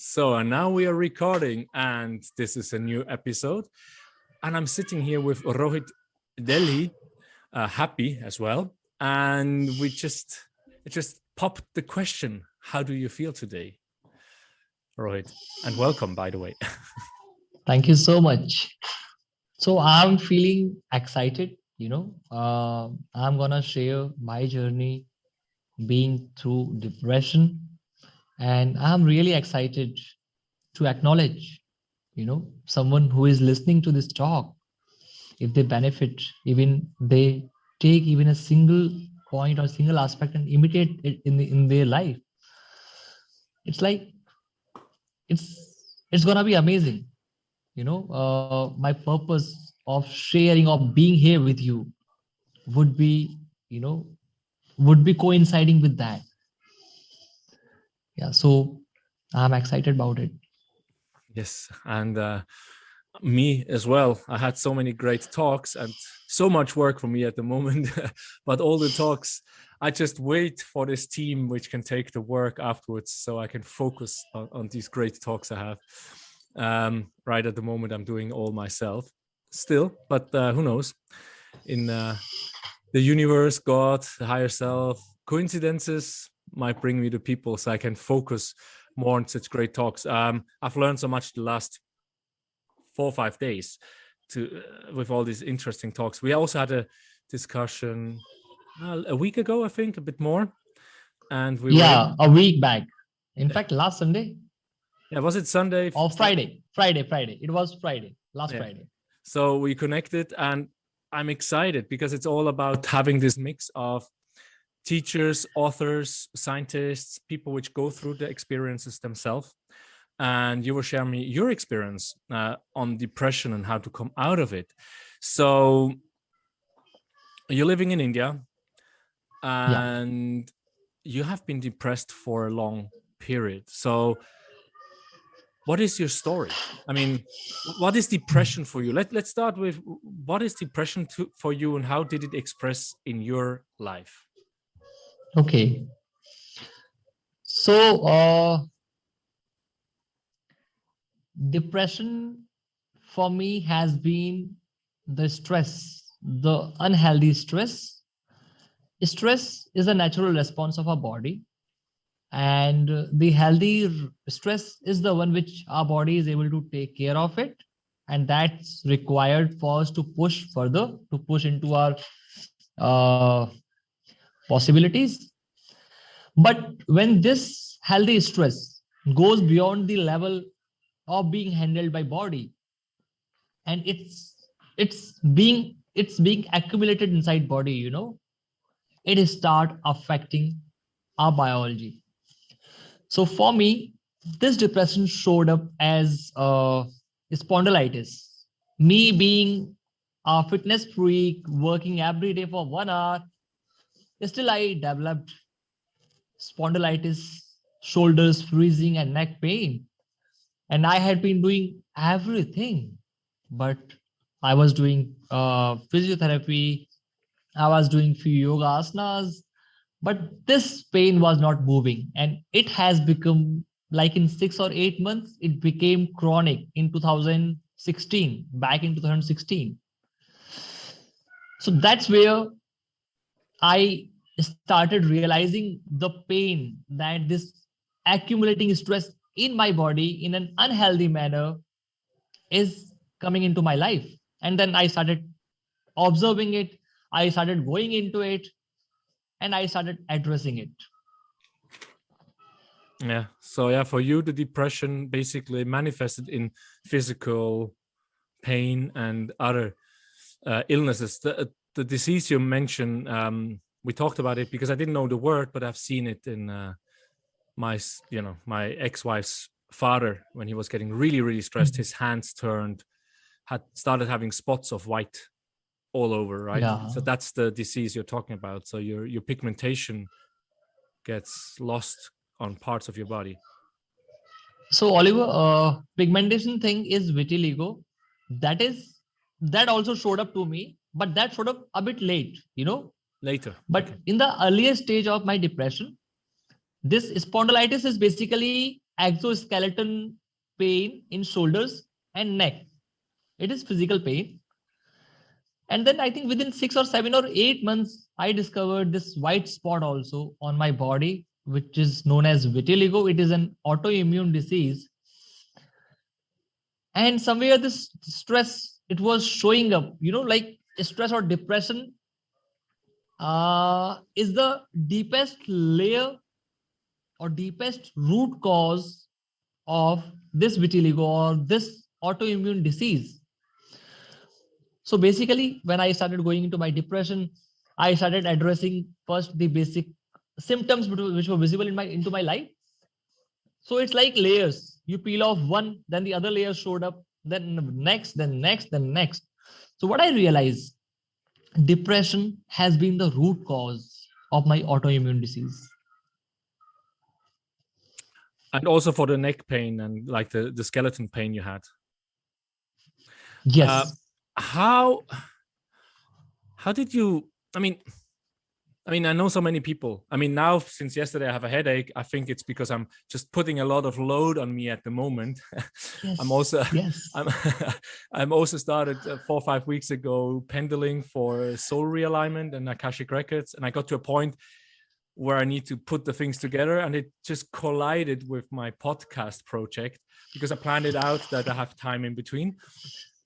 So, and now we are recording, and this is a new episode. And I'm sitting here with Rohit Yadav, happy as well. And it just popped the question: how do you feel today, Rohit? And welcome, by the way. Thank you so much. So I'm feeling excited. I'm gonna share my journey being through depression, and I'm really excited to acknowledge, someone who is listening to this talk. If they benefit, even they take even a single point or single aspect and imitate it in their life, it's like it's gonna be amazing. My purpose of sharing, of being here with you would be, would be coinciding with that. Yeah, so I'm excited about it. Yes, and me as well. I had so many great talks and so much work for me at the moment, but all the talks, I just wait for this team which can take the work afterwards so I can focus on these great talks I have. Right at the moment, I'm doing all myself still, but who knows? In the universe, God, the higher self, coincidences might bring me to people so I can focus more on such great talks. I've learned so much the last 4 or 5 days with all these interesting talks. We also had a discussion a week ago, I think, a bit more. And a week back. In fact, last Sunday. Yeah, was it Sunday? Or Friday. It was Friday, last Friday. So we connected, and I'm excited because it's all about having this mix of teachers, authors, scientists, people which go through the experiences themselves. And you will share me your experience on depression and how to come out of it. So you're living in India, and you have been depressed for a long period. So what is your story? I mean, what is depression for you? Let's start with what is depression for you, and how did it express in your life? Okay. So depression for me has been the stress, the unhealthy stress. Stress is a natural response of our body, and the healthy stress is the one which our body is able to take care of it, and that's required for us to push further, to push into our possibilities. But when this healthy stress goes beyond the level of being handled by body, and it's being accumulated inside body, it start affecting our biology. So for me, this depression showed up as spondalytis. Me being a fitness freak, working every day for 1 hour, still I developed spondylitis, shoulders freezing and neck pain. And I had been doing everything, but I was doing physiotherapy, I was doing few yoga asanas, but this pain was not moving. And it has become, like in 6 or 8 months, it became chronic in 2016, back in 2016. So that's where I started realizing the pain that this accumulating stress in my body in an unhealthy manner is coming into my life. And then I started observing it, I started going into it, and I started addressing it. Yeah. So for you, the depression basically manifested in physical pain and other illnesses. The disease you mentioned, we talked about it because I didn't know the word, but I've seen it in my ex-wife's father when he was getting really, really stressed. His hands had started having spots of white all over, right? Yeah. So that's the disease you're talking about. So your pigmentation gets lost on parts of your body. So Oliver, pigmentation thing is vitiligo. That also showed up to me, but that showed up a bit late, Later. But in the earliest stage of my depression, this spondylitis is basically exoskeleton pain in shoulders and neck. It is physical pain. And then I think within 6 or 7 or 8 months, I discovered this white spot also on my body, which is known as vitiligo. It is an autoimmune disease. And somewhere this stress, it was showing up, like stress or depression is the deepest layer or deepest root cause of this vitiligo or this autoimmune disease. So basically, when I started going into my depression, I started addressing first the basic symptoms which were visible into my life. So it's like layers. You peel off one, then the other layer showed up, then next, then next, then next. So what I realized, depression has been the root cause of my autoimmune disease. And also for the neck pain and like the skeleton pain you had. Yes. How did you, I mean, I know so many people. I mean, now since yesterday I have a headache. I think it's because I'm just putting a lot of load on me at the moment. Yes. I'm also started 4 or 5 weeks ago pendling for soul realignment and Akashic records, and I got to a point where I need to put the things together, and it just collided with my podcast project because I planned it out that I have time in between,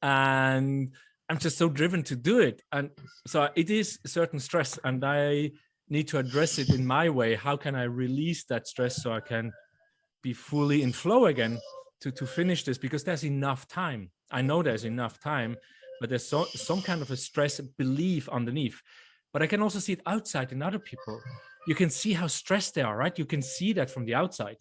and I'm just so driven to do it. And so it is a certain stress, and I need to address it in my way. How can I release that stress so I can be fully in flow again to finish this? Because there's enough time. I know there's enough time, but there's some kind of a stress belief underneath. But I can also see it outside in other people. You can see how stressed they are, right? You can see that from the outside,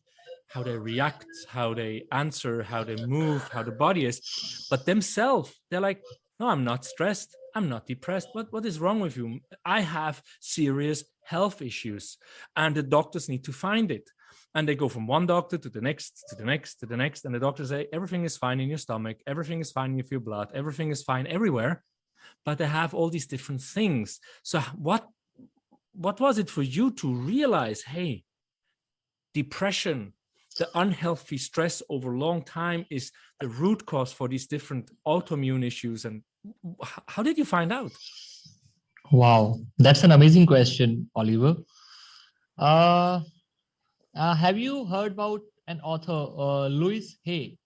how they react, how they answer, how they move, how the body is. But themselves, they're like, no, I'm not stressed. I'm not depressed. What is wrong with you? I have serious health issues, and the doctors need to find it. And they go from one doctor to the next, to the next, to the next. And the doctors say, everything is fine in your stomach. Everything is fine with your blood. Everything is fine everywhere. But they have all these different things. So what was it for you to realize, hey, depression, the unhealthy stress over a long time is the root cause for these different autoimmune issues? And how did you find out? Wow, that's an amazing question, Oliver. Have you heard about an author, Louise Hay?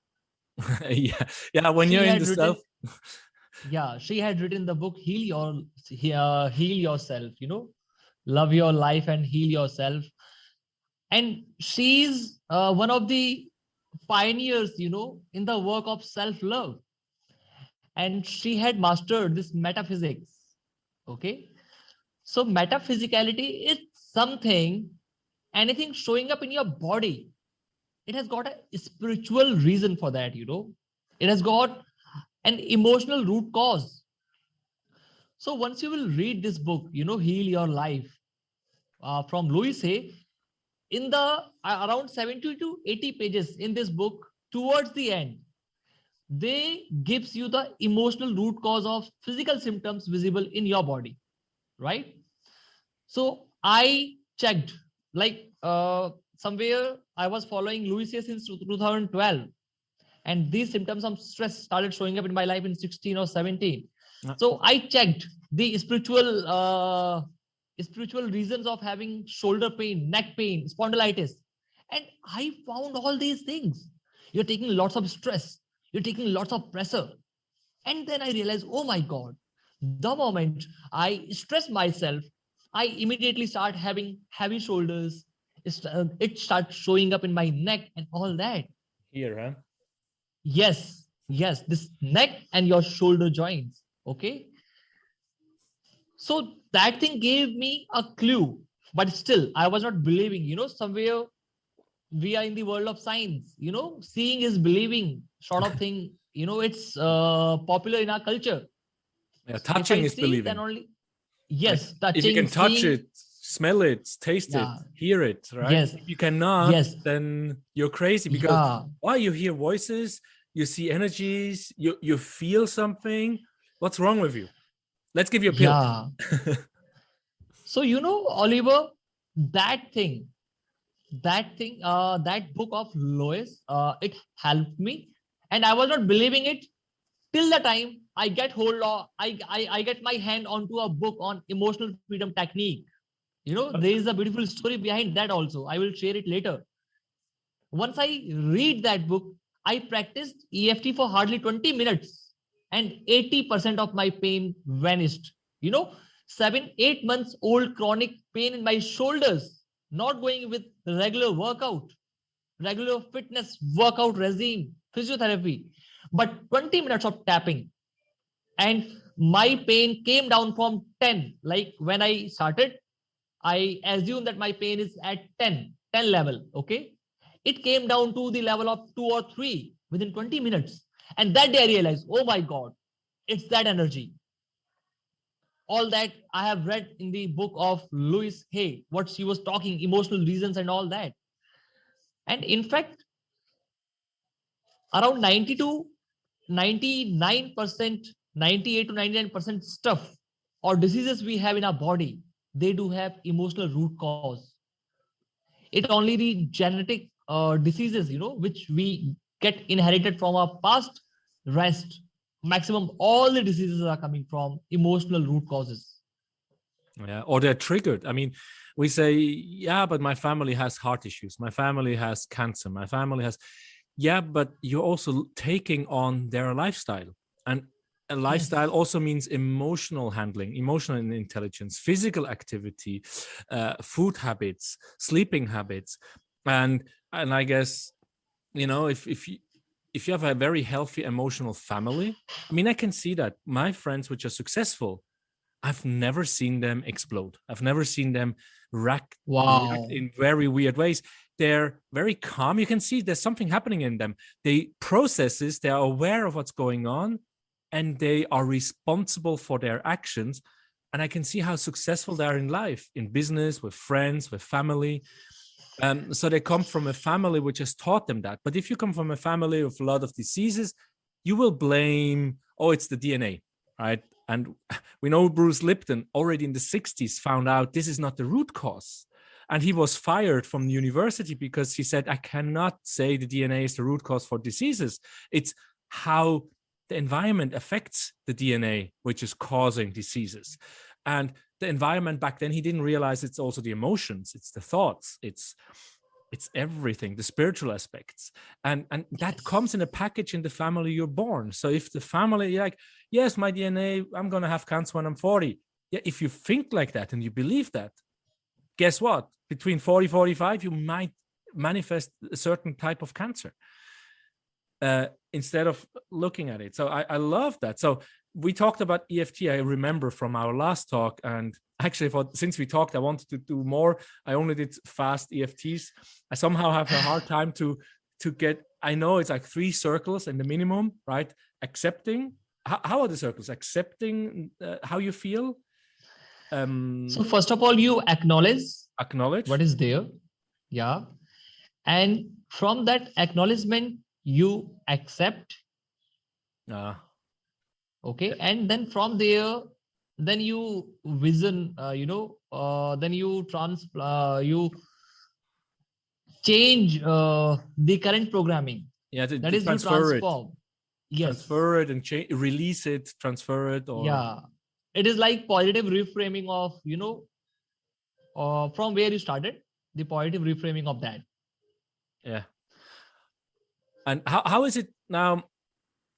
Yeah. When you're in the stuff. Yeah, she had written the book Heal Yourself. Love your life and heal yourself. And she's one of the pioneers, in the work of self-love. And she had mastered this metaphysics. Okay. So metaphysicality is something, anything showing up in your body, it has got a spiritual reason for that, It has got an emotional root cause. So once you will read this book, Heal Your Life, from Louise Hay, in the around 70 to 80 pages in this book, towards the end, they gives you the emotional root cause of physical symptoms visible in your body, right? So I checked, like somewhere I was following Louise Hay since 2012, and these symptoms of stress started showing up in my life in 16 or 17. So I checked the spiritual reasons of having shoulder pain, neck pain, spondalytis. And I found all these things. You're taking lots of stress. You're taking lots of pressure. And then I realized, oh my God, the moment I stress myself, I immediately start having heavy shoulders. It starts showing up in my neck and all that. Here, huh? Yes, this neck and your shoulder joints. Okay. So that thing gave me a clue, but still I was not believing, somewhere we are in the world of science, seeing is believing sort of thing, it's popular in our culture. Yeah, touching is believing. Then only, yes, touching. If you can touch it, smell it, taste it, hear it, right? Yes. If you cannot, then you're crazy, because you hear voices, you see energies, you feel something. What's wrong with you? Let's give you a pill. Yeah. So, Oliver, that thing, that book of Lois, it helped me, and I was not believing it till the time I get hold of, I get my hand onto a book on emotional freedom technique. There is a beautiful story behind that also. I will share it later. Once I read that book, I practiced EFT for hardly 20 minutes and 80% of my pain vanished. You know, 7, 8 months old chronic pain in my shoulders, not going with regular workout, regular fitness workout regime, physiotherapy, but 20 minutes of tapping. And my pain came down from 10. Like when I started, I assume that my pain is at 10 level. Okay. It came down to the level of 2 or 3 within 20 minutes. And that day I realized, oh my God, it's that energy. All that I have read in the book of Louise Hay, what she was talking, emotional reasons and all that. And in fact, around 90 to 99%, 98 to 99% stuff or diseases we have in our body, they do have emotional root cause. It only the genetic diseases, which we get inherited from our past. Rest, maximum all the diseases are coming from emotional root causes. Yeah, or they're triggered. I mean, we say, yeah, but my family has heart issues. My family has cancer. My family has, yeah, but you're also taking on their lifestyle. And a lifestyle Yes. also means emotional handling, emotional intelligence, physical activity, food habits, sleeping habits. And I guess, if you have a very healthy emotional family, I mean, I can see that my friends which are successful, I've never seen them explode. I've never seen them react Wow. in very weird ways. They're very calm. You can see there's something happening in them. They process this, they are aware of what's going on, and they are responsible for their actions. And I can see how successful they are in life, in business, with friends, with family. So they come from a family which has taught them that. But if you come from a family with a lot of diseases, you will blame, oh, it's the DNA, right? And we know Bruce Lipton already in the 60s found out this is not the root cause. And he was fired from the university because he said, I cannot say the DNA is the root cause for diseases. It's how the environment affects the DNA, which is causing diseases. And the environment back then, he didn't realize it's also the emotions, it's the thoughts, it's everything, the spiritual aspects, and that comes in a package in the family you're born. So if the family, you're like, yes, my DNA, I'm gonna have cancer when I'm 40. Yeah, if you think like that and you believe that, guess what? Between 40 45, you might manifest a certain type of cancer. Instead of looking at it. So I love that. So we talked about EFT. I remember from our last talk, and actually, since we talked, I wanted to do more. I only did fast EFTs. I somehow have a hard time to get. I know it's like 3 circles in the minimum, right? Accepting. How are the circles? Accepting how you feel. So first of all, you acknowledge Acknowledge. what is there. Yeah. And from that acknowledgement, you accept. Okay. And then from there, then you vision, then you change the current programming. Yeah, That to is, you transfer it. transform. Yes. Transfer it and release it, transfer it, or Yeah. It is like positive reframing of, from where you started, the positive reframing of that. yeah. And how is it now?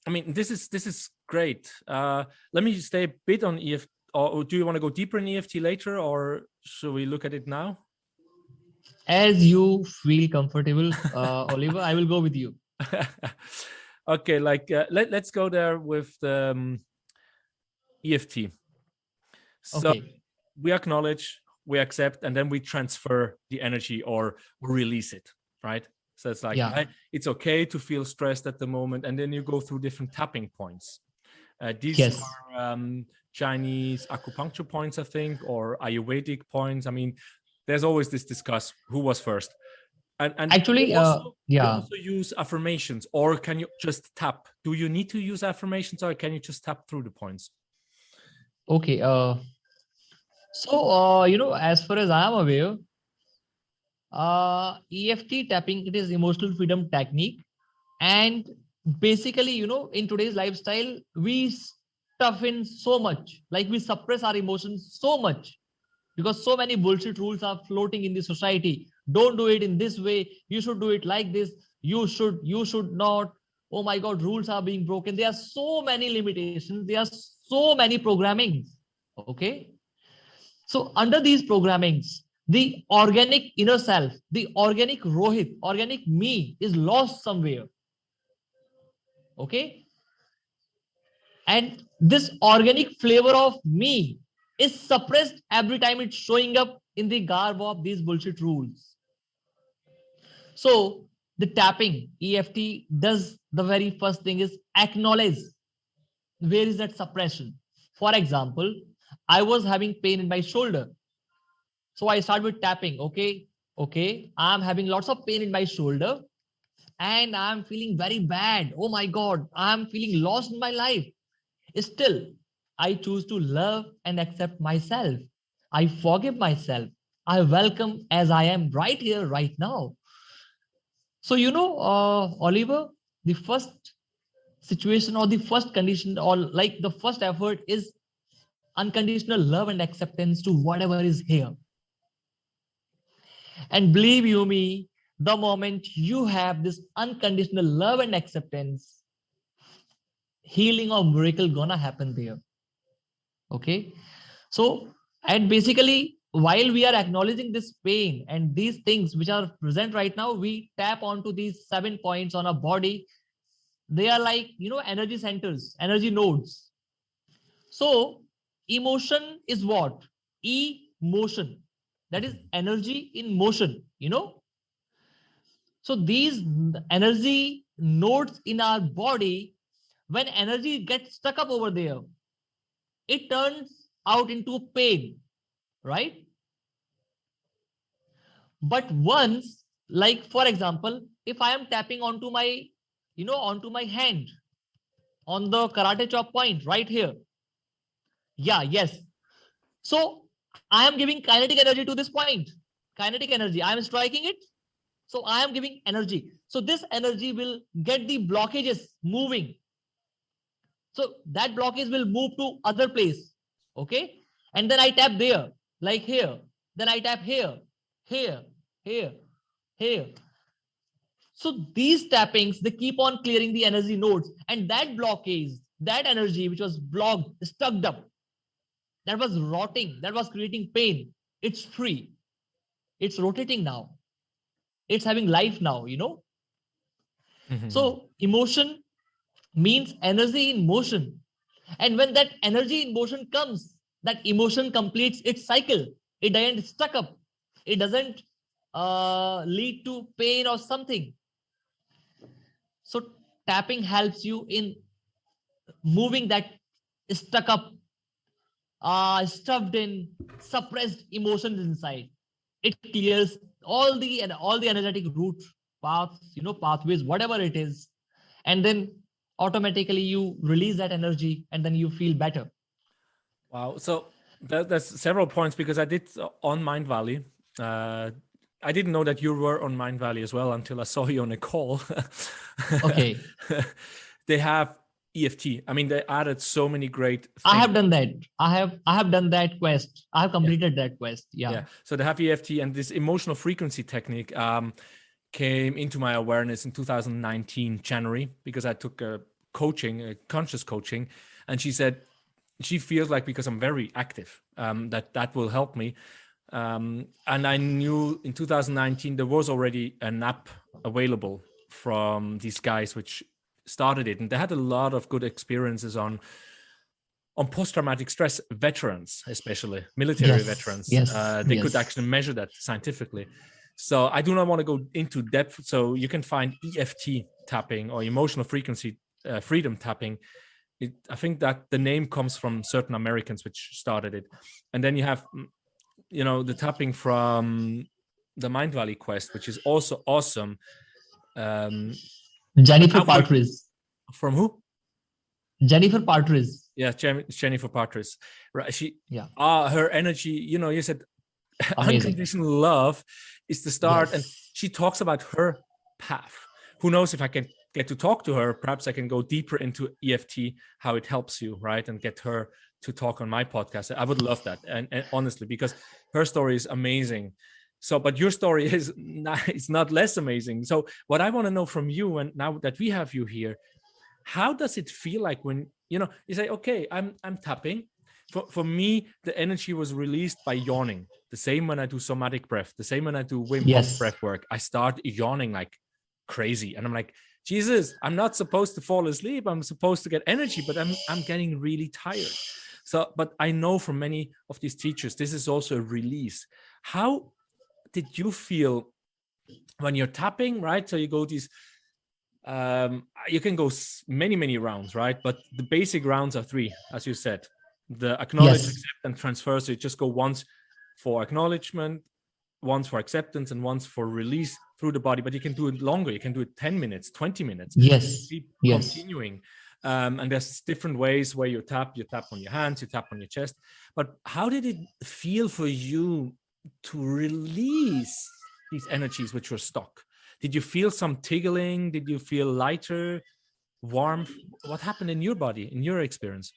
I mean, this is great. Let me stay a bit on EFT. Or do you want to go deeper in EFT later, or should we look at it now? As you feel comfortable, Oliver, I will go with you. Okay, like let's go there with the EFT. So Okay. we acknowledge, we accept, and then we transfer the energy or release it, right? So it's like, Yeah. it's okay to feel stressed at the moment, and then you go through different tapping points. These Yes. are Chinese acupuncture points, I think, or Ayurvedic points. I mean, there's always this discuss who was first. And Actually, you yeah. also use affirmations, or can you just tap? Do you need to use affirmations, or can you just tap through the points? Okay. So, as far as I am aware, EFT tapping, it is emotional freedom technique. And basically, in today's lifestyle, we stuff in so much, like we suppress our emotions so much because so many bullshit rules are floating in the society. Don't do it in this way. You should do it like this. You should not. Oh my God, rules are being broken. There are so many limitations. There are so many programmings. Okay. So under these programmings, the organic inner self, the organic Rohit, organic me is lost somewhere. Okay. And this organic flavor of me is suppressed every time it's showing up in the garb of these bullshit rules. So the tapping EFT does the very first thing is acknowledge where is that suppression. For example, I was having pain in my shoulder. So I start with tapping. Okay, I'm having lots of pain in my shoulder and I'm feeling very bad. Oh my God, I'm feeling lost in my life. Still, I choose to love and accept myself. I forgive myself. I welcome as I am right here, right now. So, Oliver, the first situation or the first condition or like the first effort is unconditional love and acceptance to whatever is here. And believe you me, the moment you have this unconditional love and acceptance, healing or miracle gonna happen there. Okay. So, and basically, while we are acknowledging this pain and these things which are present right now, we tap onto these 7 points on our body. They are like, energy centers, energy nodes. So, emotion is what? Emotion. That is energy in motion. So, these energy nodes in our body, when energy gets stuck up over there, it turns out into pain, right? But once, like for example, if I am tapping onto my hand on the karate chop point right here. Yeah, yes. So I am giving kinetic energy to this point. Kinetic energy. I am striking it. So I am giving energy. So this energy will get the blockages moving. So that blockage will move to other place. Okay. And then I tap there, like here. Then I tap here, here, here, here. So these tappings, they keep on clearing the energy nodes. And that blockage, that energy which was blocked, stuck up, that was rotting, that was creating pain. It's free. It's rotating now. It's having life now. So emotion means energy in motion. And when that energy in motion comes, that emotion completes its cycle. It doesn't stuck up. It doesn't lead to pain or something. So tapping helps you in moving that stuck up, stuffed in, suppressed emotions inside. It clears all the energetic root paths, pathways, whatever it is, and then automatically you release that energy, and then you feel better. Wow. So there's several points because I did on Mind Valley. I didn't know that you were on Mind Valley as well until I saw you on a call. Okay. They have EFT. I mean, they added so many great things. I have done that. I have done that quest. I have completed that quest. Yeah. So they have EFT, and this emotional frequency technique came into my awareness in 2019 January because I took a conscious coaching, and she said she feels like because I'm very active, that will help me. And I knew in 2019 there was already an app available from these guys which started it, and they had a lot of good experiences on post-traumatic stress veterans, especially military veterans. They could actually measure that scientifically. So I do not want to go into depth. So you can find EFT tapping or emotional frequency freedom tapping. I think that the name comes from certain Americans which started it. And then you have, the tapping from the Mind Valley quest, which is also awesome. Jennifer Partridge. From who? Jennifer Partridge. Yeah, Jennifer Partridge. Right. Her energy, you said Amazing. unconditional love is the start. And Yes. she talks about her path. Who knows, if I can get to talk to her, perhaps I can go deeper into EFT, how it helps you, right? And get her to talk on my podcast. I would love that. And honestly, because her story is amazing. So, but your story is not, it's not less amazing. So what I want to know from you, and now that we have you here, how does it feel like when, you say, okay, I'm tapping. For me, the energy was released by yawning. The same when I do somatic breath, the same when I do Wim Hof Yes. breath work, I start yawning like crazy. And I'm like, Jesus, I'm not supposed to fall asleep. I'm supposed to get energy, but I'm getting really tired. So, but I know from many of these teachers, this is also a release. How did you feel when you're tapping, right? So you go these, you can go many rounds, right? But the basic rounds are 3, as you said. The acknowledge, Yes. accept, and transfer. So you just go once for acknowledgement, once for acceptance, and once for release through the body. But you can do it longer. You can do it 10 minutes, 20 minutes. Yes. Keep Yes. continuing. And there's different ways where you tap on your hands, you tap on your chest. But how did it feel for you to release these energies which were stuck? Did you feel some tingling? Did you feel lighter, warmth? What happened in your body, in your experience?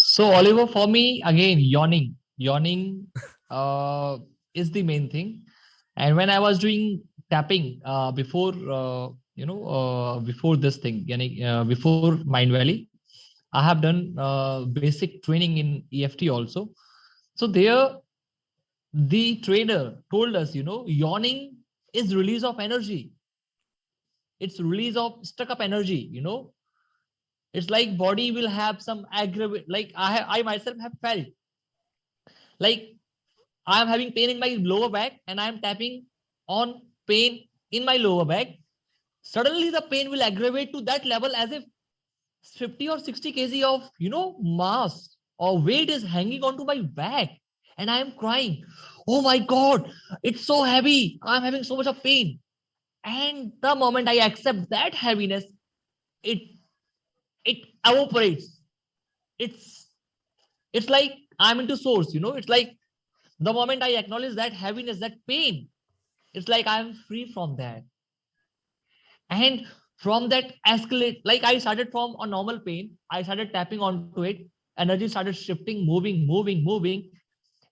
So Oliver, for me, again, yawning is the main thing. And when I was doing tapping before, before this thing, before Mind Valley, I have done basic training in EFT also. So there, the trainer told us, yawning is release of energy. It's release of stuck up energy. It's like body will have some aggravate. Like I myself have felt like I am having pain in my lower back and I am tapping on pain in my lower back. Suddenly the pain will aggravate to that level as if 50 or 60 kg of, mass or weight is hanging onto my back. And I am crying. Oh my God, it's so heavy. I'm having so much of pain. And the moment I accept that heaviness, it evaporates. It's it's like I'm into source, It's like the moment I acknowledge that heaviness, that pain, it's like I'm free from that. And from that escalate, like I started from a normal pain, I started tapping onto it, energy started shifting, moving.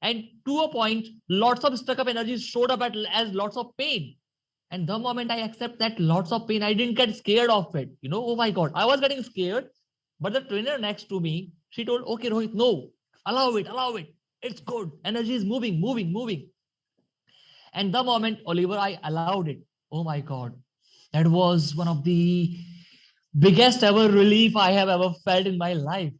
And to a point, lots of stuck up energies showed up as lots of pain. And the moment I accept that lots of pain, I didn't get scared of it. Oh my God, I was getting scared. But the trainer next to me, she told, okay, Rohit, no, allow it. It's good. Energy is moving. And the moment, Oliver, I allowed it. Oh my God, that was one of the biggest ever relief I have ever felt in my life.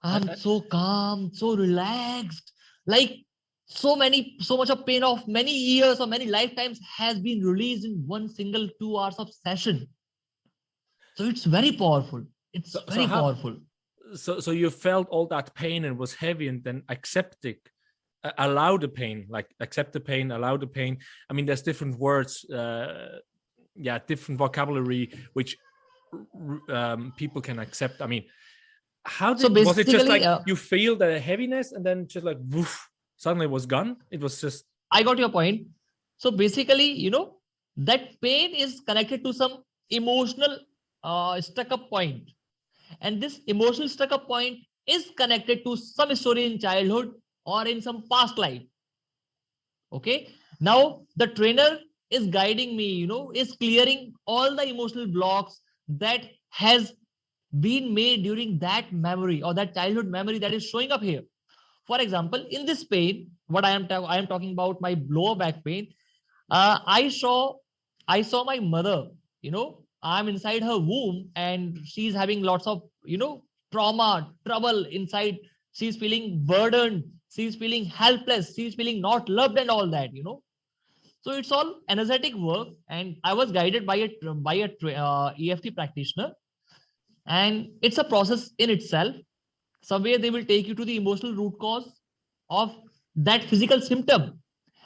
I'm so calm, so relaxed. Like so much of pain of many years or many lifetimes has been released in one single 2 hours of session. So it's very powerful. It's very powerful. So you felt all that pain and it was heavy, and then allow the pain, like accept the pain, allow the pain. I mean, there's different words, different vocabulary which people can accept. I mean, was it just like you feel the heaviness and then just like woof, suddenly it was gone? It was just. I got your point. So basically, that pain is connected to some emotional stuck up point. And this emotional stuck up point is connected to some story in childhood or in some past life. Okay. Now the trainer is guiding me, is clearing all the emotional blocks that has been made during that memory or that childhood memory that is showing up here. For example, in this pain, what I am talking about, my lower back pain. I saw my mother. I'm inside her womb and she's having lots of trauma, trouble inside. She's feeling burdened. She's feeling helpless. She's feeling not loved and all that. So it's all energetic work, and I was guided by a EFT practitioner, and it's a process in itself. Somewhere they will take you to the emotional root cause of that physical symptom,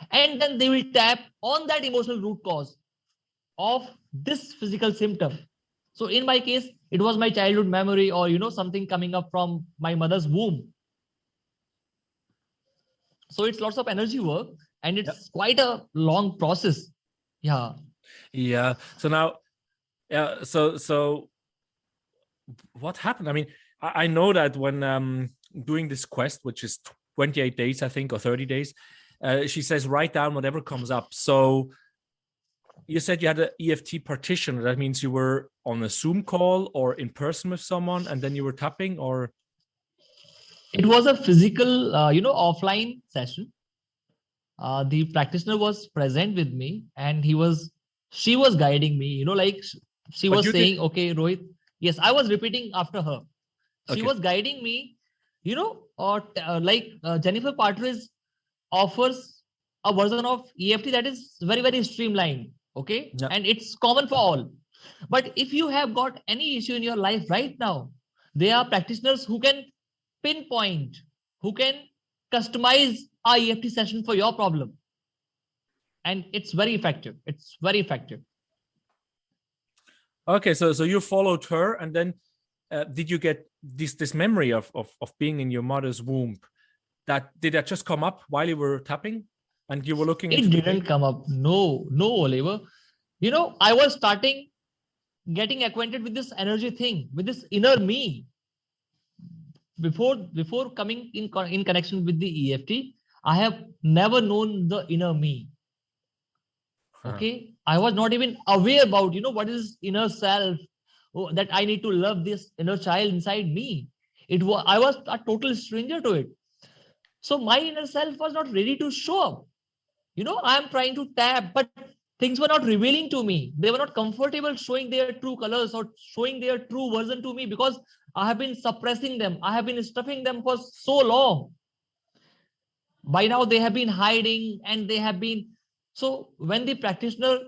and then they will tap on that emotional root cause of this physical symptom. So in my case, it was my childhood memory or something coming up from my mother's womb. So it's lots of energy work, and it's quite a long process. Yeah. Yeah. So now, yeah. So what happened? I mean, I know that when doing this quest, which is 28 days, I think, or 30 days, she says write down whatever comes up. So you said you had an EFT practitioner. That means you were on a Zoom call or in person with someone, and then you were tapping, or It was a physical, offline session. The practitioner was present with me, and she was guiding me, like she but was you did. saying, okay, Rohit. Yes, I was repeating after her. She Okay. was guiding me, Jennifer Partridge offers a version of EFT that is very, very streamlined. Okay. Yeah. And it's common for all. But if you have got any issue in your life right now, there are practitioners who can pinpoint, who can customize a EFT session for your problem. And it's very effective. It's very effective. Okay. So you followed her, and then did you get this memory of being in your mother's womb? Did that just come up while you were tapping, and you were looking into It the didn't come up. No, Oliver. I was getting acquainted with this energy thing, with this inner me. Before coming in connection with the EFT, I have never known the inner me. Okay. I was not even aware about, what is inner self, that I need to love this inner child inside me. I was a total stranger to it. So my inner self was not ready to show up. I am trying to tap, but things were not revealing to me. They were not comfortable showing their true colors or showing their true version to me, because I have been suppressing them. I have been stuffing them for so long. By now they have been hiding, and they have been. So when the practitioner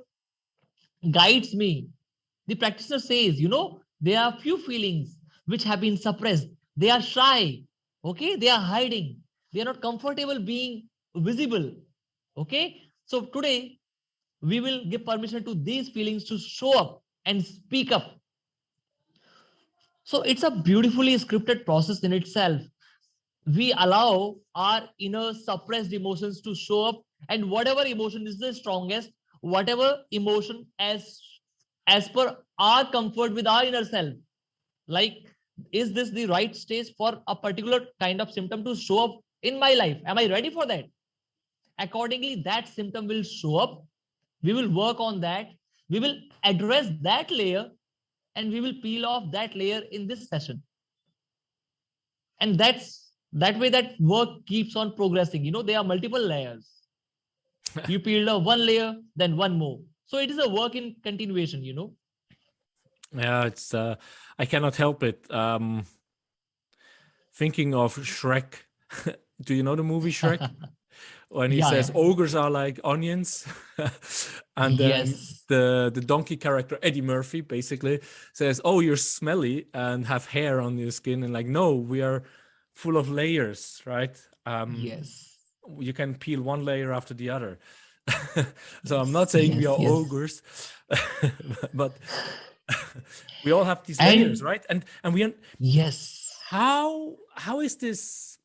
guides me, the practitioner says, there are few feelings which have been suppressed. They are shy. Okay. They are hiding. They are not comfortable being visible. Okay. So today we will give permission to these feelings to show up and speak up. So it's a beautifully scripted process in itself. We allow our inner suppressed emotions to show up, and whatever emotion is the strongest, whatever emotion as per our comfort with our inner self, like, is this the right stage for a particular kind of symptom to show up in my life? Am I ready for that? Accordingly, that symptom will show up. We will work on that. We will address that layer, and we will peel off that layer in this session. And that way that work keeps on progressing. There are multiple layers. You peel off one layer, then one more. So it is a work in continuation. Yeah, it's I cannot help it. Thinking of Shrek. Do you know the movie Shrek? When he says ogres are like onions, and then Yes. the donkey character Eddie Murphy basically says, "Oh, you're smelly and have hair on your skin," and like, no, we are full of layers, right? Yes. You can peel one layer after the other. So I'm not saying we are Yes. ogres, but we all have these layers, right? And we are. Yes. How is this?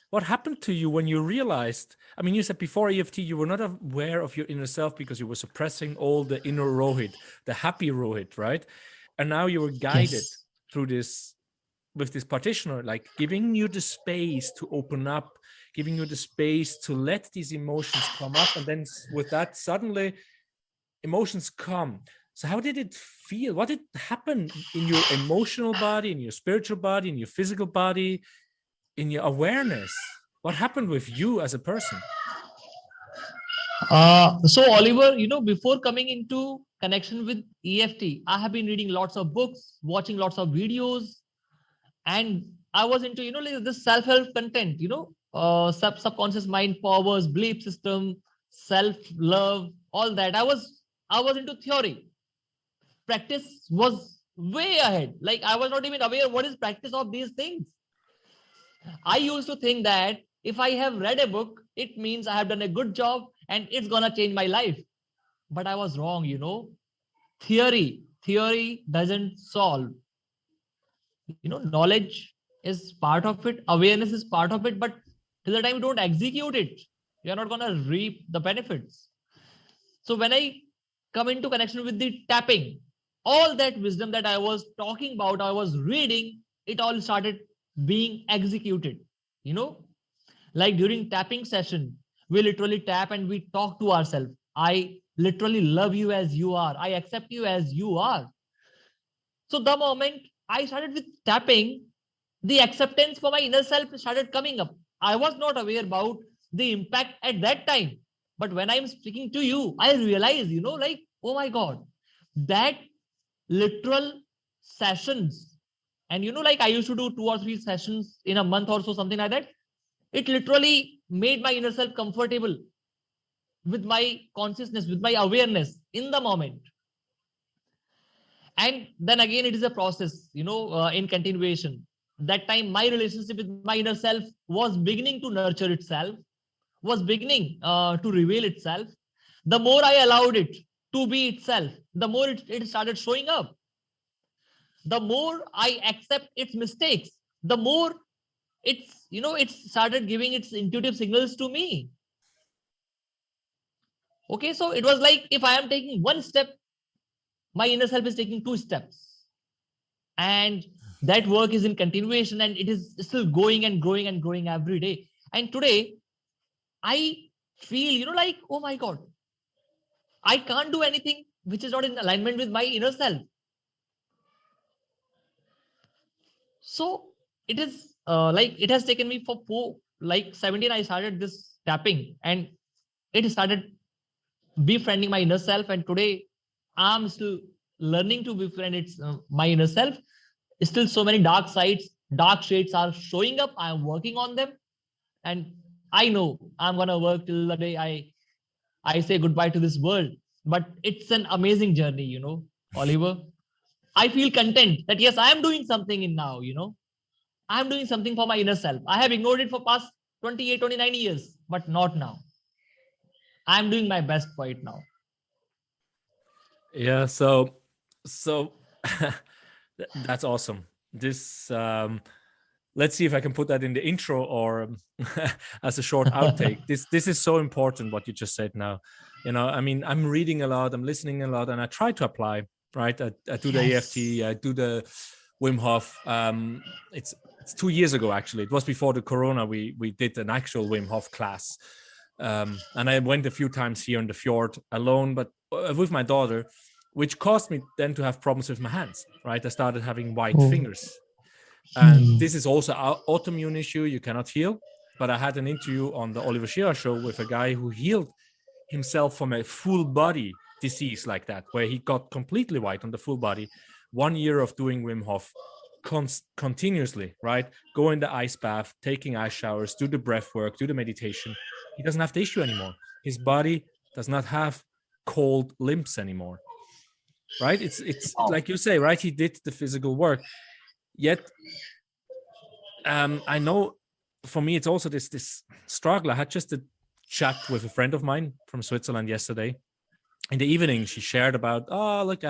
What happened to you when you realized? I mean, you said before EFT, you were not aware of your inner self because you were suppressing all the inner Rohit, the happy Rohit, right? And now you were guided through this, with this practitioner, like giving you the space to open up, giving you the space to let these emotions come up. And then with that, suddenly emotions come. So how did it feel? What did happen in your emotional body, in your spiritual body, in your physical body, in your awareness? What happened with you as a person? So Oliver, before coming into connection with EFT, I have been reading lots of books, watching lots of videos, and I was into, like this self-help content, subconscious mind powers, belief system, self-love, all that. I was into theory. Practice was way ahead. Like, I was not even aware what is practice of these things. I used to think that if I have read a book, it means I have done a good job and it's gonna change my life. But I was wrong. Theory doesn't solve. Knowledge is part of it, awareness is part of it, but Till the time you don't execute it, you're not going to reap the benefits. So when I come into connection with the tapping, all that wisdom that I was talking about, I was reading, it all started being executed. You know, like during tapping session, we literally tap and we talk to ourselves. I literally love you as you are. I accept you as you are. So the moment I started with tapping, the acceptance for my inner self started coming up. I was not aware about the impact at that time. But when I'm speaking to you, I realize, like, oh my God, that literal sessions. And, like I used to do 2 or 3 sessions in a month or so, something like that. It literally made my inner self comfortable with my consciousness, with my awareness in the moment. And then again, it is a process, in continuation. That time, my relationship with my inner self was beginning to nurture itself, was beginning to reveal itself. The more I allowed it to be itself, the more it started showing up. The more I accept its mistakes, the more it started giving its intuitive signals to me. Okay, so it was like if I am taking one step, my inner self is taking 2 steps. And that work is in continuation, and it is still going and growing and growing every day. And today, I feel, like, oh my God, I can't do anything which is not in alignment with my inner self. So it is like it has taken me for 17. I started this tapping, and it started befriending my inner self. And today, I'm still learning to befriend my inner self. Still, so many dark sides, dark shades are showing up. I'm working on them, and I know I'm gonna work till the day I say goodbye to this world. But it's an amazing journey, Oliver. I feel content that yes, I am doing something in now, I'm doing something for my inner self. I have ignored it for past 28, 29 years, but not now. I'm doing my best for it now. Yeah, so that's awesome. This let's see if I can put that in the intro or as a short outtake. This is so important what you just said now. I mean, I'm reading a lot, I'm listening a lot, and I try to apply, right? I do the EFT, I do the Wim Hof. It's 2 years ago, actually. It was before the Corona. We did an actual Wim Hof class. And I went a few times here in the fjord alone, but with my daughter, which caused me then to have problems with my hands, right? I started having white fingers. And this is also an autoimmune issue you cannot heal. But I had an interview on the Oliver Shearer show with a guy who healed himself from a full body disease like that, where he got completely white on the full body. 1 year of doing Wim Hof continuously, right? Go in the ice bath, taking ice showers, do the breath work, do the meditation. He doesn't have the issue anymore. His body does not have cold limbs anymore, right? It's like you say, right? He did the physical work. Yet, I know for me, it's also this struggle. I had just a chat with a friend of mine from Switzerland yesterday. In the evening, she shared about, oh, look,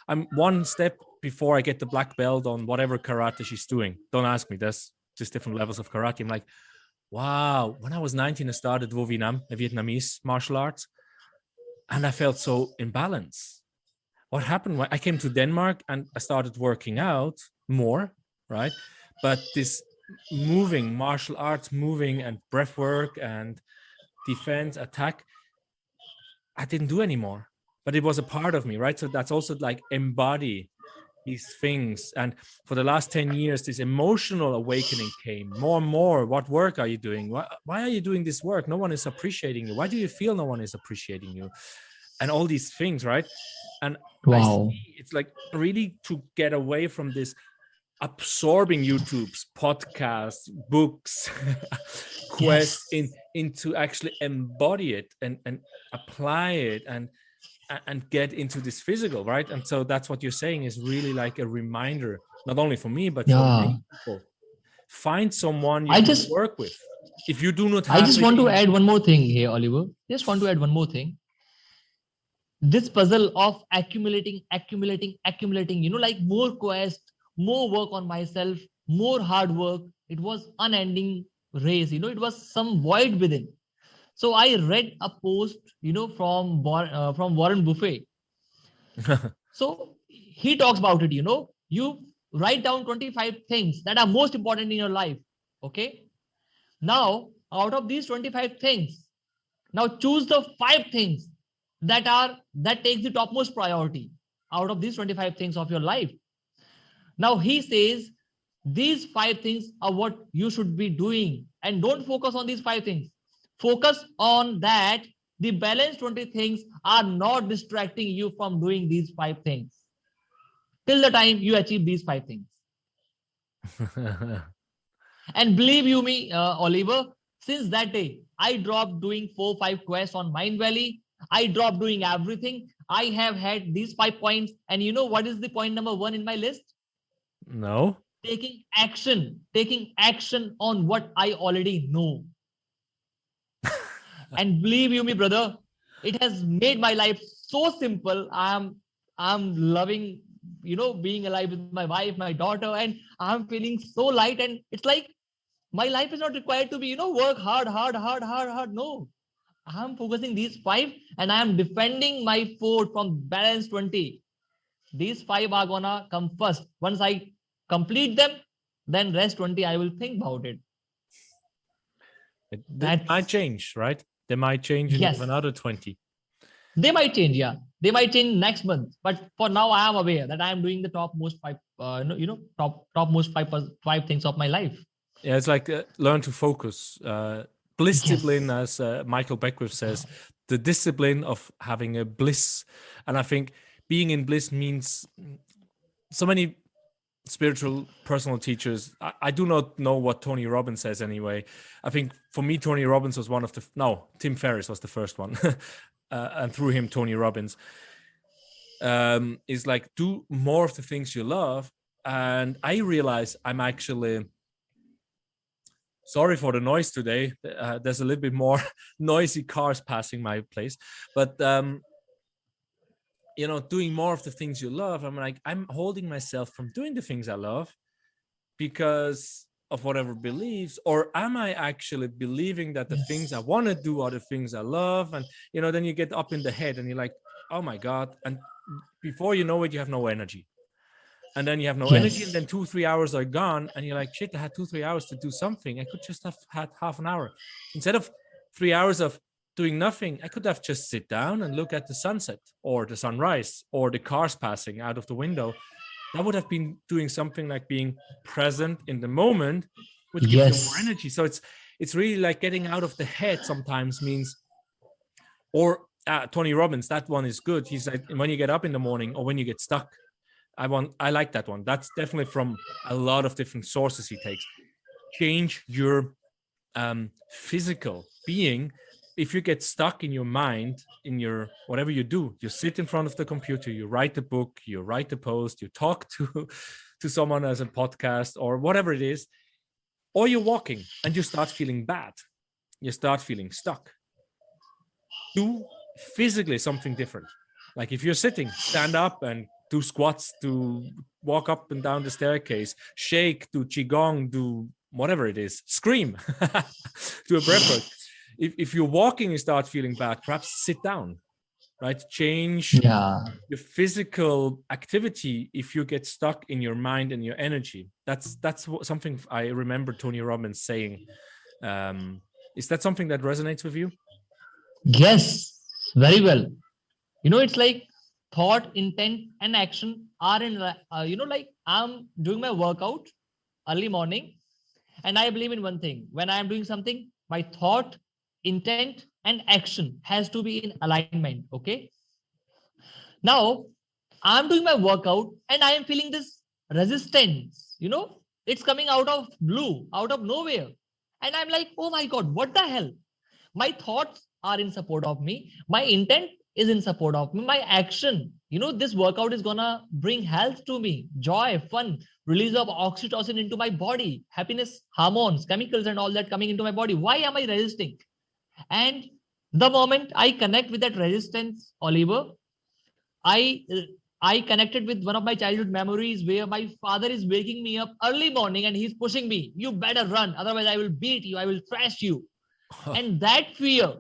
I'm one step before I get the black belt on whatever karate she's doing. Don't ask me. There's just different levels of karate. I'm like, wow. When I was 19, I started Vo Vietnam, a Vietnamese martial arts, and I felt so imbalanced. What happened when I came to Denmark and I started working out more, right? But this moving martial arts, moving and breath work and defense, attack, I didn't do anymore. But it was a part of me, right? So that's also like embody these things. And for the last 10 years, this emotional awakening came more and more. What work are you doing? Why are you doing this work? No one is appreciating you. Why do you feel no one is appreciating you? And all these things, right? And wow. I see it's like really to get away from this absorbing YouTube's podcasts, books, quests into actually embody it and apply it and get into this physical, right? And so that's what you're saying is really like a reminder, not only for me, but for many people. Find someone you can work with. If you do not have I just want to add one more thing here, Oliver. Just want to add one more thing. This puzzle of accumulating, like more quest, more work on myself, more hard work. It was unending race, it was some void within. So I read a post, from Warren Buffett. So he talks about it, you write down 25 things that are most important in your life. Okay. Now, out of these 25 things, now choose the 5 things that takes the topmost priority out of these 25 things of your life. Now he says these 5 things are what you should be doing, and don't focus on these 5 things. Focus on that the balance 20 things are not distracting you from doing these 5 things till the time you achieve these 5 things. And believe you me, Oliver, since that day, I dropped doing 4, 5 quests on Mind Valley. I dropped doing everything. I have had these 5 points. And you know what is the point number 1 in my list? No. Taking action on what I already know. And believe you me, brother, it has made my life so simple. I'm loving, being alive with my wife, my daughter, and I'm feeling so light. And it's like my life is not required to be, work hard. No, I'm focusing these 5 and I am defending my fort from balance 20. These 5 are gonna come first. Once I complete them, then rest 20, I will think about it. That might change, right? They might change in another 20. They might change, yeah. They might change next month. But for now, I am aware that I am doing the topmost 5, topmost 5 things of my life. Yeah, it's like learn to focus. Bliss discipline, as Michael Beckwith says, the discipline of having a bliss. And I think being in bliss means so many spiritual personal teachers. I do not know what Tony Robbins says anyway. I think for me, Tony Robbins was one of the, Tim Ferriss was the first one. And through him, Tony Robbins is like, do more of the things you love. And I realize I'm actually, sorry for the noise today. There's a little bit more noisy cars passing my place, but doing more of the things you love, I'm holding myself from doing the things I love because of whatever beliefs, or am I actually believing that the things I want to do are the things I love? And, then you get up in the head and you're like, oh my God. And before you know it, you have no energy. And then you have no energy, and then 2-3 hours are gone. And you're like, shit, I had 2-3 hours to do something. I could just have had half an hour. Instead of 3 hours of doing nothing, I could have just sit down and look at the sunset or the sunrise or the cars passing out of the window. That would have been doing something like being present in the moment, which gives you more energy. So it's really like getting out of the head sometimes means, or Tony Robbins, that one is good. He's like, when you get up in the morning or when you get stuck, I like that one. That's definitely from a lot of different sources he takes. Change your physical being. If you get stuck in your mind, in your whatever you do, you sit in front of the computer, you write the book, you write the post, you talk to someone as a podcast or whatever it is, or you're walking and you start feeling bad, you start feeling stuck. Do physically something different. Like if you're sitting, stand up and do squats, do walk up and down the staircase, shake, do qigong, do whatever it is, scream, do a breath work. If you're walking and start feeling bad, perhaps sit down, right? Change your physical activity if you get stuck in your mind and your energy. That's something I remember Tony Robbins saying. Is that something that resonates with you? Yes, very well. It's like thought, intent, and action are in, like I'm doing my workout early morning, and I believe in one thing. When I am doing something, my thought, intent, and action has to be in alignment. Okay. Now I'm doing my workout and I am feeling this resistance, it's coming out of blue, out of nowhere. And I'm like, oh my God, what the hell? My thoughts are in support of me. My intent is in support of me. My action, this workout is gonna bring health to me, joy, fun, release of oxytocin into my body, happiness, hormones, chemicals, and all that coming into my body. Why am I resisting? And the moment I connect with that resistance, Oliver, I I connected with one of my childhood memories where my father is waking me up early morning and he's pushing me. You better run, otherwise I will beat you. I will thrash you. And that fear,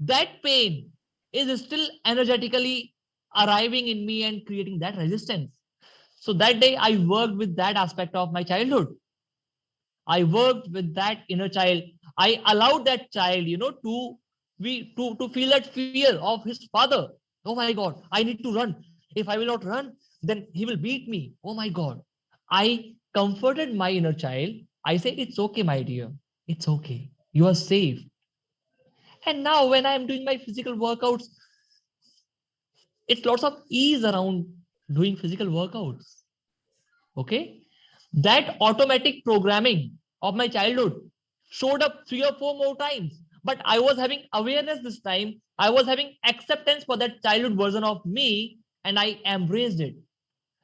that pain is still energetically arriving in me and creating that resistance. So that day I worked with that aspect of my childhood. I worked with that inner child. I allowed that child, to feel that fear of his father. Oh my God, I need to run. If I will not run, then he will beat me. Oh my God. I comforted my inner child. I said, it's okay, my dear. It's okay. You are safe. And now when I'm doing my physical workouts, it's lots of ease around doing physical workouts. Okay. That automatic programming of my childhood showed up 3 or 4 more times. But I was having awareness this time. I was having acceptance for that childhood version of me, and I embraced it.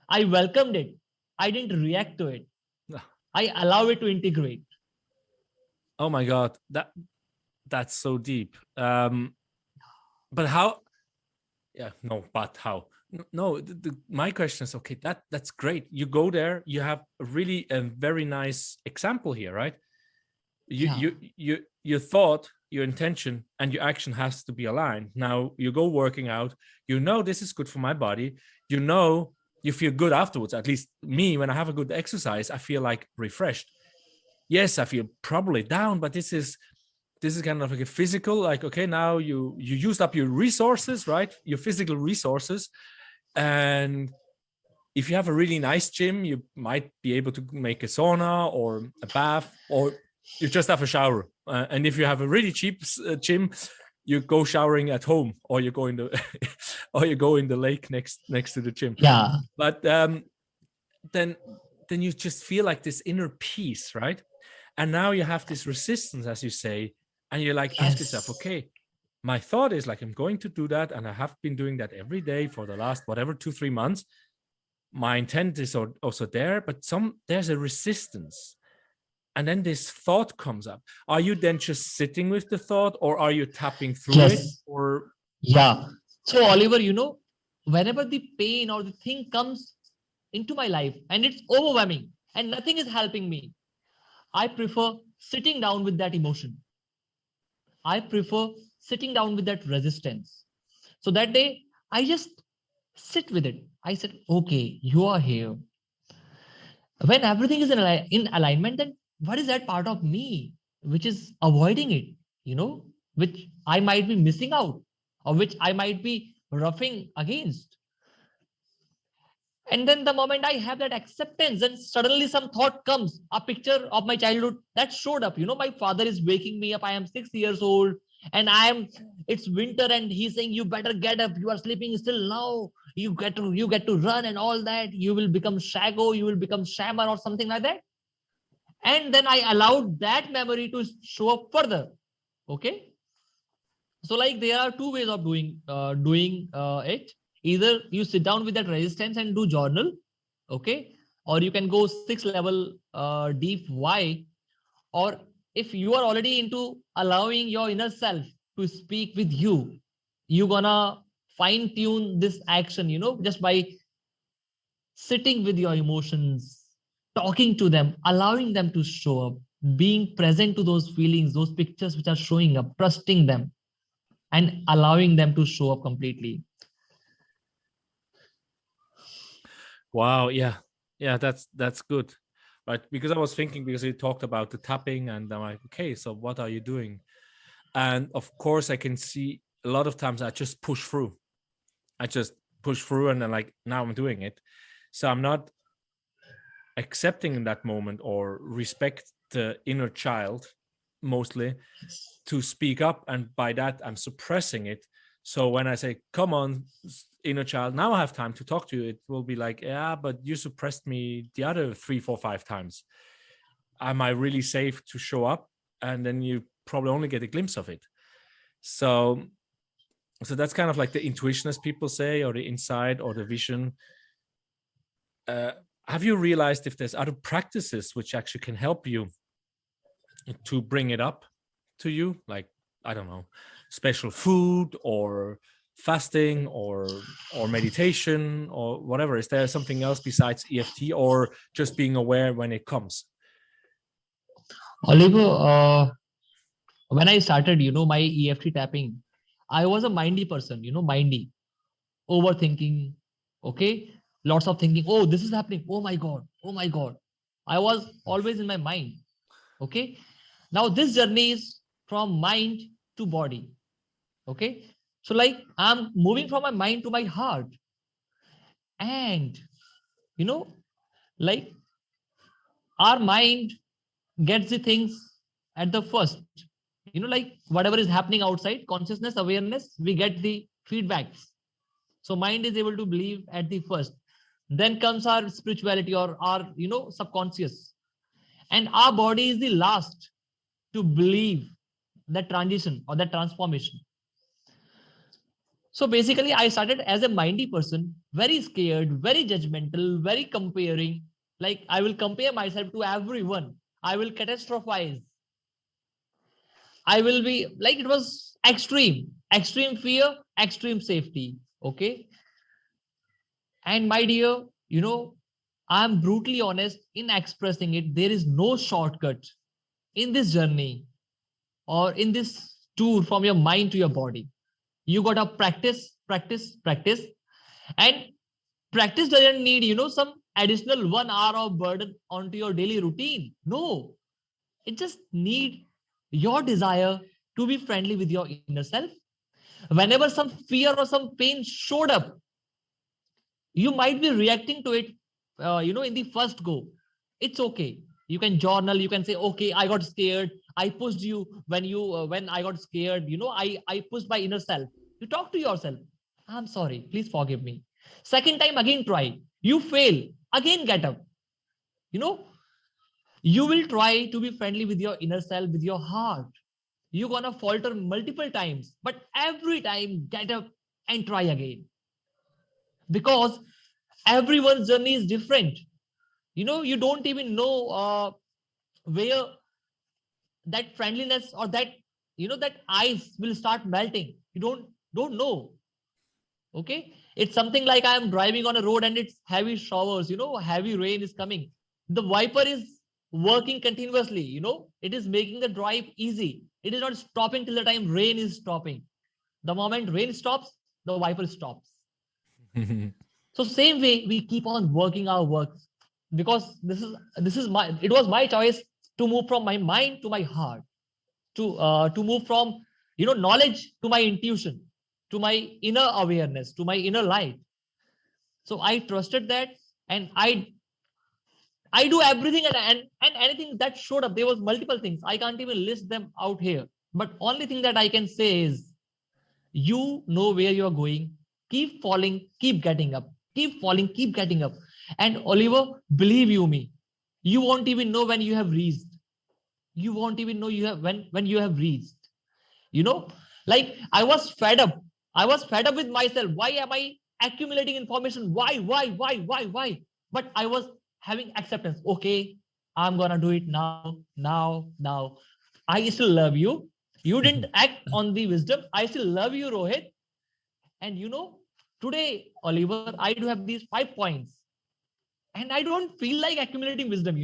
I welcomed it. I didn't react to it. I allow it to integrate. Oh my God, that's so deep. But how? Yeah, no, but how? No, my question is, okay, that's great. You go there, you have really a very nice example here, right? Your thought, your intention, and your action has to be aligned. Now you go working out, this is good for my body, you feel good afterwards. At least me, when I have a good exercise, I feel like refreshed. Yes, I feel probably down, but this is kind of like a physical, like, okay, now you used up your resources, right? Your physical resources. And if you have a really nice gym, you might be able to make a sauna or a bath, or you just have a shower. And if you have a really cheap gym, you go showering at home, or you go in the or you go in the lake next to the gym. Yeah. But then you just feel like this inner peace, right? And now you have this resistance, as you say, and you're like, ask yourself, okay, my thought is like, I'm going to do that, and I have been doing that every day for the last whatever 2-3 months. My intent is also there, but there's a resistance. And then this thought comes up. Are you then just sitting with the thought, or are you tapping through it? Or yeah. So Oliver, whenever the pain or the thing comes into my life and it's overwhelming and nothing is helping me, I prefer sitting down with that emotion. I prefer sitting down with that resistance. So that day, I just sit with it. I said, okay, you are here. When everything is in alignment, then what is that part of me which is avoiding it, which I might be missing out, or which I might be roughing against? And then the moment I have that acceptance, and suddenly some thought comes, a picture of my childhood that showed up. My father is waking me up. I am 6 years old, and it's winter, and he's saying, you better get up. You are sleeping still now. You get to run and all that. You will become Shago, you will become Shaman or something like that. And then I allowed that memory to show up further. Okay. So like there are two ways of doing it. Either you sit down with that resistance and do journal, okay, or you can go 6 level deep why. Or if you are already into allowing your inner self to speak with you, you're gonna fine tune this action, just by sitting with your emotions, talking to them, allowing them to show up, being present to those feelings, those pictures which are showing up, trusting them, and allowing them to show up completely. wow, yeah, that's good, right? Because I was thinking, because you talked about the tapping, and I'm like, okay, so what are you doing? And of course, I can see a lot of times I just push through. And then like, now I'm doing it. So I'm not accepting in that moment or respect the inner child mostly to speak up. And by that, I'm suppressing it. So when I say, come on, inner child, now I have time to talk to you, it will be like, yeah, but you suppressed me the other 3, 4, 5 times. Am I really safe to show up? And then you probably only get a glimpse of it. So that's kind of like the intuition, as people say, or the insight or the vision. Have you realized if there's other practices which actually can help you to bring it up to you? Like, I don't know, special food or fasting or meditation or whatever? Is there something else besides EFT, or just being aware when it comes? Oliver, when I started, my EFT tapping, I was a mindy person, mindy, overthinking. Okay. Lots of thinking. Oh, this is happening. Oh my God. Oh my God. I was always in my mind. Okay. Now this journey is from mind to body. Okay. So like I'm moving from my mind to my heart. And, you know, like our mind gets the things at the first, like whatever is happening outside, consciousness, awareness, we get the feedbacks. So mind is able to believe at the first. Then comes our spirituality or our, subconscious. And our body is the last to believe that transition or that transformation. So basically, I started as a mindy person, very scared, very judgmental, very comparing. Like I will compare myself to everyone. I will catastrophize. I will be like, it was extreme fear, extreme safety. Okay. And my dear, I'm brutally honest in expressing it. There is no shortcut in this journey or in this tour from your mind to your body. You got to practice, practice, practice. And practice doesn't need, some additional 1 hour of burden onto your daily routine. No, it just need your desire to be friendly with your inner self. Whenever some fear or some pain showed up, you might be reacting to it, in the first go. It's okay. You can journal. You can say, okay, I got scared. I pushed you when I got scared. I pushed my inner self. You talk to yourself. I'm sorry. Please forgive me. Second time again try. You fail. Again get up. You know, you will try to be friendly with your inner self, with your heart. You're gonna falter multiple times, but every time get up and try again. Because everyone's journey is different. You don't even know where that friendliness or that that ice will start melting. You don't know. Okay, it's something like I am driving on a road and it's heavy showers, heavy rain is coming. The wiper is working continuously. It is making the drive easy. It is not stopping till the time rain is stopping. The moment rain stops, the wiper stops. So same way we keep on working our work, because this is my, it was my choice to move from my mind to my heart, to move from knowledge to my intuition, to my inner awareness, to my inner light. So I trusted that, and I do everything, and anything that showed up. There was multiple things. I can't even list them out here. But only thing that I can say is, you know where you are going. Keep falling, keep getting up. Keep falling, keep getting up. And Oliver, believe you me, you won't even know when you have reached. You won't even know you have when you have reached. You know, like I was fed up. I was fed up with myself. Why am I accumulating information? Why? But I was having acceptance. Okay, I'm gonna do it now. I still love you. You didn't act on the wisdom. I still love you, Rohit. And today, Oliver, I do have these 5 points. And I don't feel like accumulating wisdom.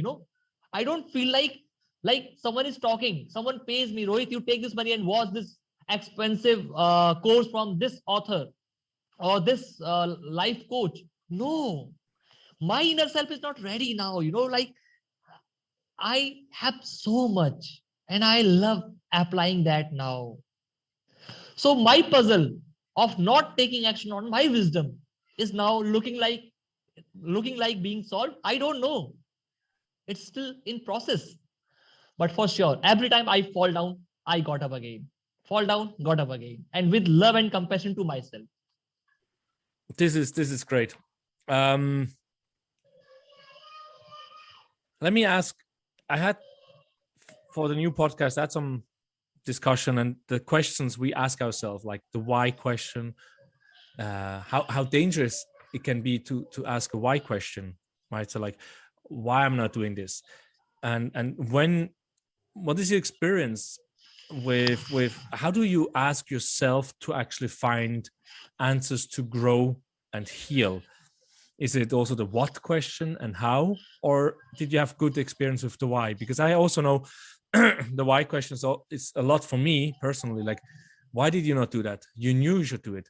I don't feel like someone is talking, someone pays me, Rohit, you take this money and watch this expensive course from this author or this life coach. No, my inner self is not ready now. Like I have so much and I love applying that now. So my puzzle of not taking action on my wisdom is now looking like being solved. I don't know. It's still in process. But for sure, every time I fall down, I got up again. Fall down, got up again. And with love and compassion to myself. This is great. Let me ask, I had for the new podcast, I had some discussion, and the questions we ask ourselves, like the why question, how dangerous it can be to ask a why question, right? So like, why I'm not doing this, and what is your experience with how do you ask yourself to actually find answers to grow and heal? Is it also the what question and how, or did you have good experience with the why? Because I also know the why question is a lot for me personally. Like, why did you not do that? You knew you should do it.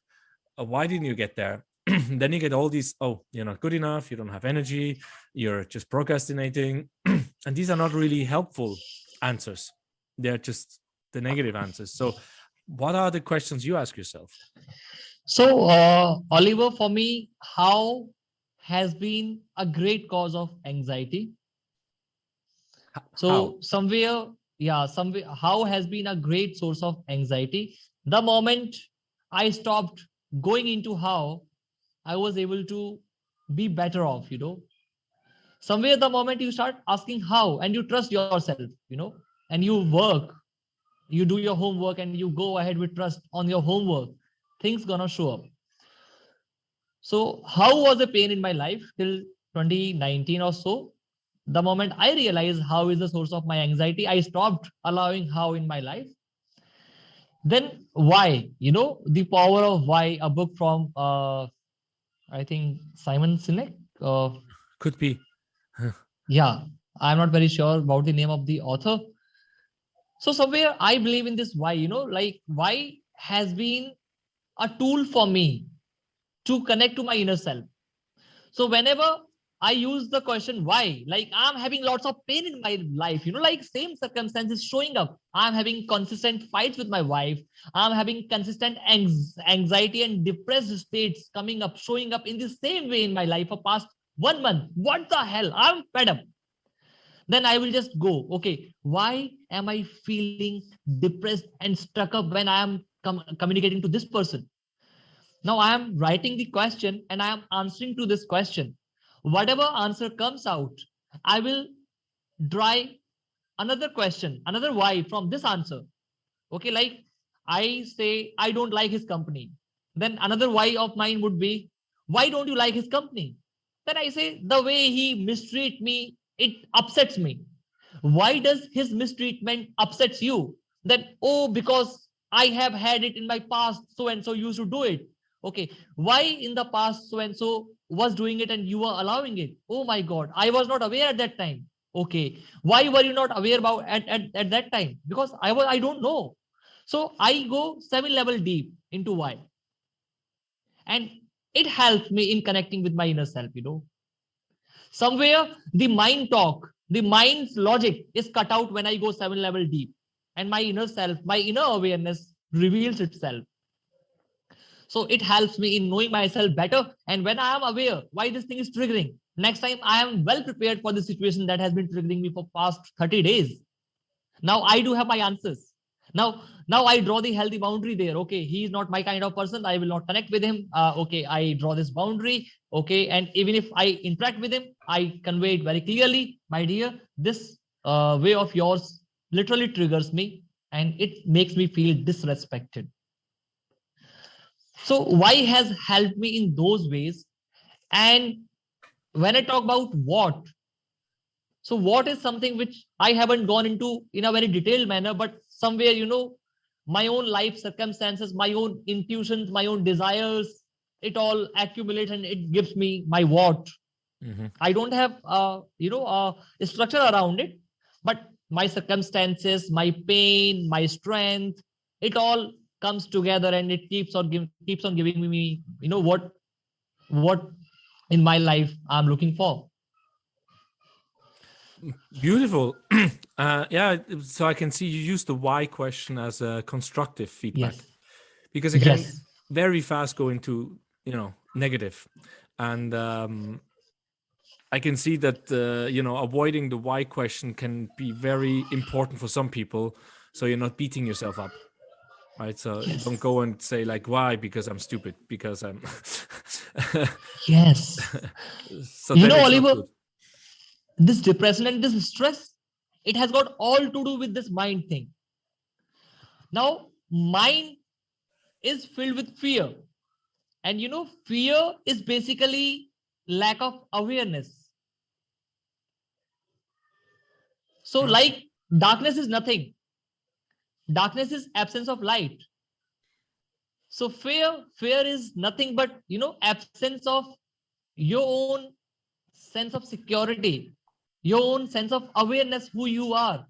Why didn't you get there? Then you get all these, oh, you're not good enough, you don't have energy, you're just procrastinating. And these are not really helpful answers. They're just the negative answers. So what are the questions you ask yourself? So, Oliver, for me, how has been a great cause of anxiety. So somewhere, how has been a great source of anxiety. The moment I stopped going into how, I was able to be better off, Somewhere the moment you start asking how and you trust yourself, and you work, you do your homework and you go ahead with trust on your homework, things gonna show up. So how was the pain in my life till 2019 or so? The moment I realized how is the source of my anxiety, I stopped allowing how in my life. Then why? The power of why, a book from I think Simon Sinek. Could be. Yeah, I'm not very sure about the name of the author. So somewhere I believe in this why, like why has been a tool for me to connect to my inner self. So whenever I use the question why, like I'm having lots of pain in my life, like same circumstances showing up. I'm having consistent fights with my wife. I'm having consistent anxiety and depressed states coming up, showing up in the same way in my life for past 1 month. What the hell? I'm fed up. Then I will just go, okay, why am I feeling depressed and stuck up when I am communicating to this person? Now I am writing the question and I am answering to this question. Whatever answer comes out, I will derive another question, another why from this answer. Okay, like I say, I don't like his company. Then another why of mine would be, why don't you like his company? Then I say, the way he mistreat me, it upsets me. Why does his mistreatment upsets you? Then, oh, because I have had it in my past, so and so used to do it. Okay, why in the past so and so was doing it and you were allowing it? Oh my God, I was not aware at that time. Okay, why were you not aware about at that time? Because I don't know. So I go 7 level deep into why, and it helps me in connecting with my inner self. Somewhere the mind talk, the mind's logic is cut out when I go 7 level deep, and my inner self, my inner awareness reveals itself. So it helps me in knowing myself better. And when I am aware why this thing is triggering, next time I am well prepared for the situation that has been triggering me for past 30 days. Now I do have my answers. Now I draw the healthy boundary there. Okay, he is not my kind of person. I will not connect with him. Okay, I draw this boundary. Okay, and even if I interact with him, I convey it very clearly. My dear, this way of yours literally triggers me and it makes me feel disrespected. So why has helped me in those ways. And when I talk about what, so what is something which I haven't gone into in a very detailed manner, but somewhere, my own life circumstances, my own intuitions, my own desires, it all accumulates and it gives me my what. Mm-hmm. I don't have, a structure around it, but my circumstances, my pain, my strength, it all comes together and it keeps on giving me, what in my life I'm looking for. Beautiful. Yeah, so I can see you use the why question as a constructive feedback. Yes. Because it can very fast go into, negative. And I can see that, avoiding the why question can be very important for some people. So you're not beating yourself up. Right. So don't go and say like, why? Because I'm stupid, because I'm. Yes. So Oliver, this depression and this stress, it has got all to do with this mind thing. Now, mind is filled with fear. And fear is basically lack of awareness. So like darkness is nothing. Darkness is absence of light. So fear is nothing but, absence of your own sense of security, your own sense of awareness who you are.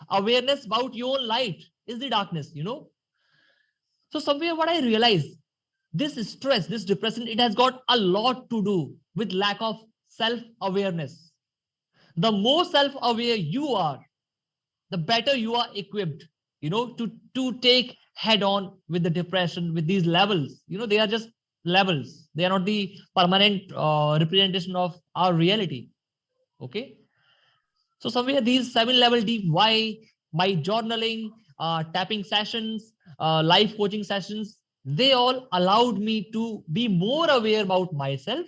Awareness about your own light is the darkness. So somewhere what I realize, this stress, this depression, it has got a lot to do with lack of self-awareness. The more self-aware you are, the better you are equipped, to take head on with the depression, with these levels. They are just levels. They are not the permanent representation of our reality. Okay. So somewhere these 7 level deep why, my journaling, tapping sessions, life coaching sessions, they all allowed me to be more aware about myself,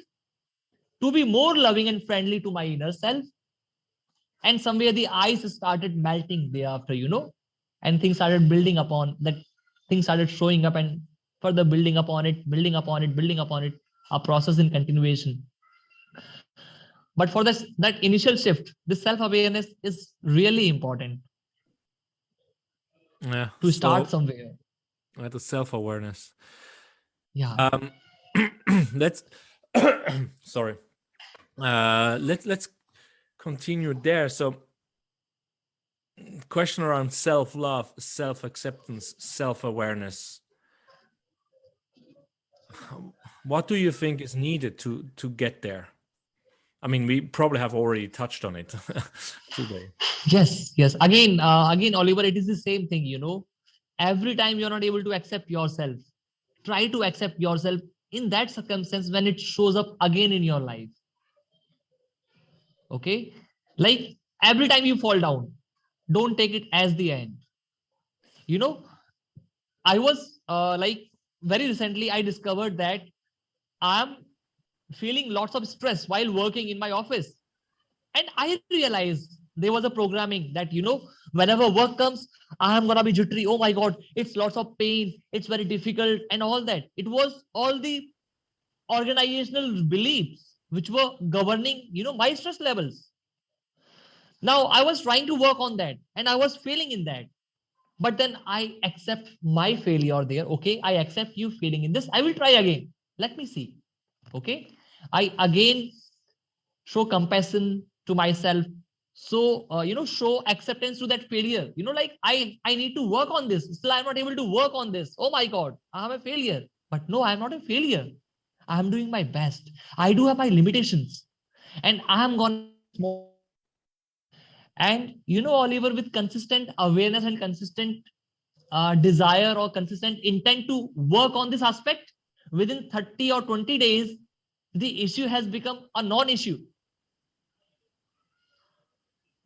to be more loving and friendly to my inner self. And somewhere the ice started melting thereafter, and things started building upon that, things started showing up and further building upon it, building upon it, building upon it, a process in continuation. But for this, that initial shift, this self-awareness is really important to start somewhere. The self-awareness. Yeah. Let's sorry. Let's continue there. So question around self-love, self-acceptance, self-awareness. What do you think is needed to get there? I mean, we probably have already touched on it today. Yes. Again, Oliver, it is the same thing, Every time you're not able to accept yourself, try to accept yourself in that circumstance when it shows up again in your life. Okay. Like every time you fall down, don't take it as the end. I was very recently, I discovered that I'm feeling lots of stress while working in my office. And I realized there was a programming that, whenever work comes, I'm going to be jittery. Oh my God, it's lots of pain. It's very difficult and all that. It was all the organizational beliefs which were governing, my stress levels. Now I was trying to work on that and I was failing in that. But then I accept my failure there. Okay, I accept you failing in this. I will try again. Let me see. Okay, I again show compassion to myself. So show acceptance to that failure. Like I need to work on this. Still, I'm not able to work on this. Oh my God, I'm a failure. But no, I'm not a failure. I'm doing my best. I do have my limitations, and I'm gonna small. And Oliver, with consistent awareness and consistent desire or consistent intent to work on this aspect, within 30 or 20 days, the issue has become a non-issue.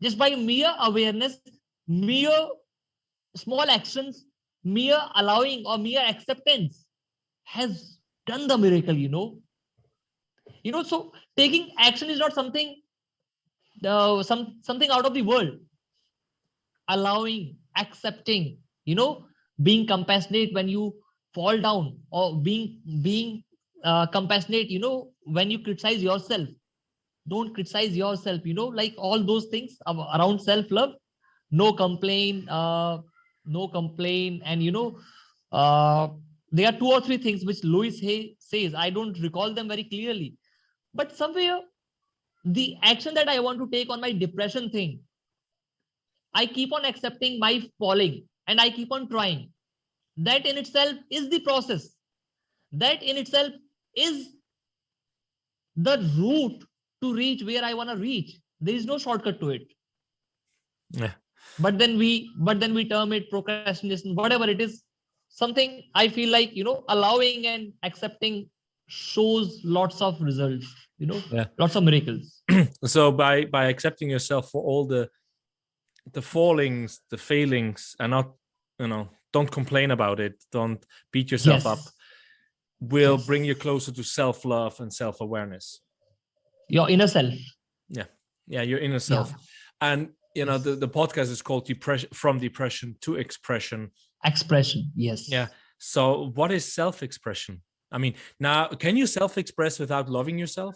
Just by mere awareness, mere small actions, mere allowing or mere acceptance has done the miracle. So taking action is not something something out of the world. Allowing, accepting, being compassionate when you fall down, or being compassionate, when you criticize yourself. Don't criticize yourself, like all those things around self-love. No complain, and there are 2 or 3 things which Louis Hay says. I don't recall them very clearly, but somewhere the action that I want to take on my depression thing, I keep on accepting my falling and I keep on trying. That in itself is the process. That in itself is the route to reach where I want to reach. There is no shortcut to it. Yeah. But then we term it procrastination, whatever it is. Something I feel like, allowing and accepting shows lots of results, lots of miracles. So by accepting yourself for all the fallings, the failings, and not, don't complain about it, don't beat yourself up, will bring you closer to self-love and self-awareness. Your inner self. Yeah, your inner self. Yeah. And the podcast is called From Depression to Expression. Yes. Yeah. So what is self-expression? I mean, now, can you self-express without loving yourself?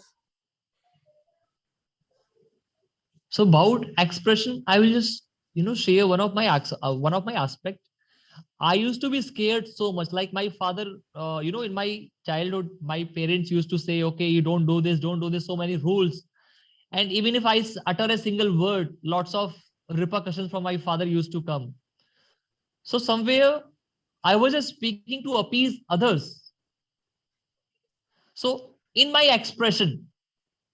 So about expression, I will just share one of my aspect. I used to be scared so much. Like my father, in my childhood, my parents used to say, okay, you don't do this, don't do this, so many rules. And even if I utter a single word, lots of repercussions from my father used to come. So somewhere I was just speaking to appease others. So in my expression,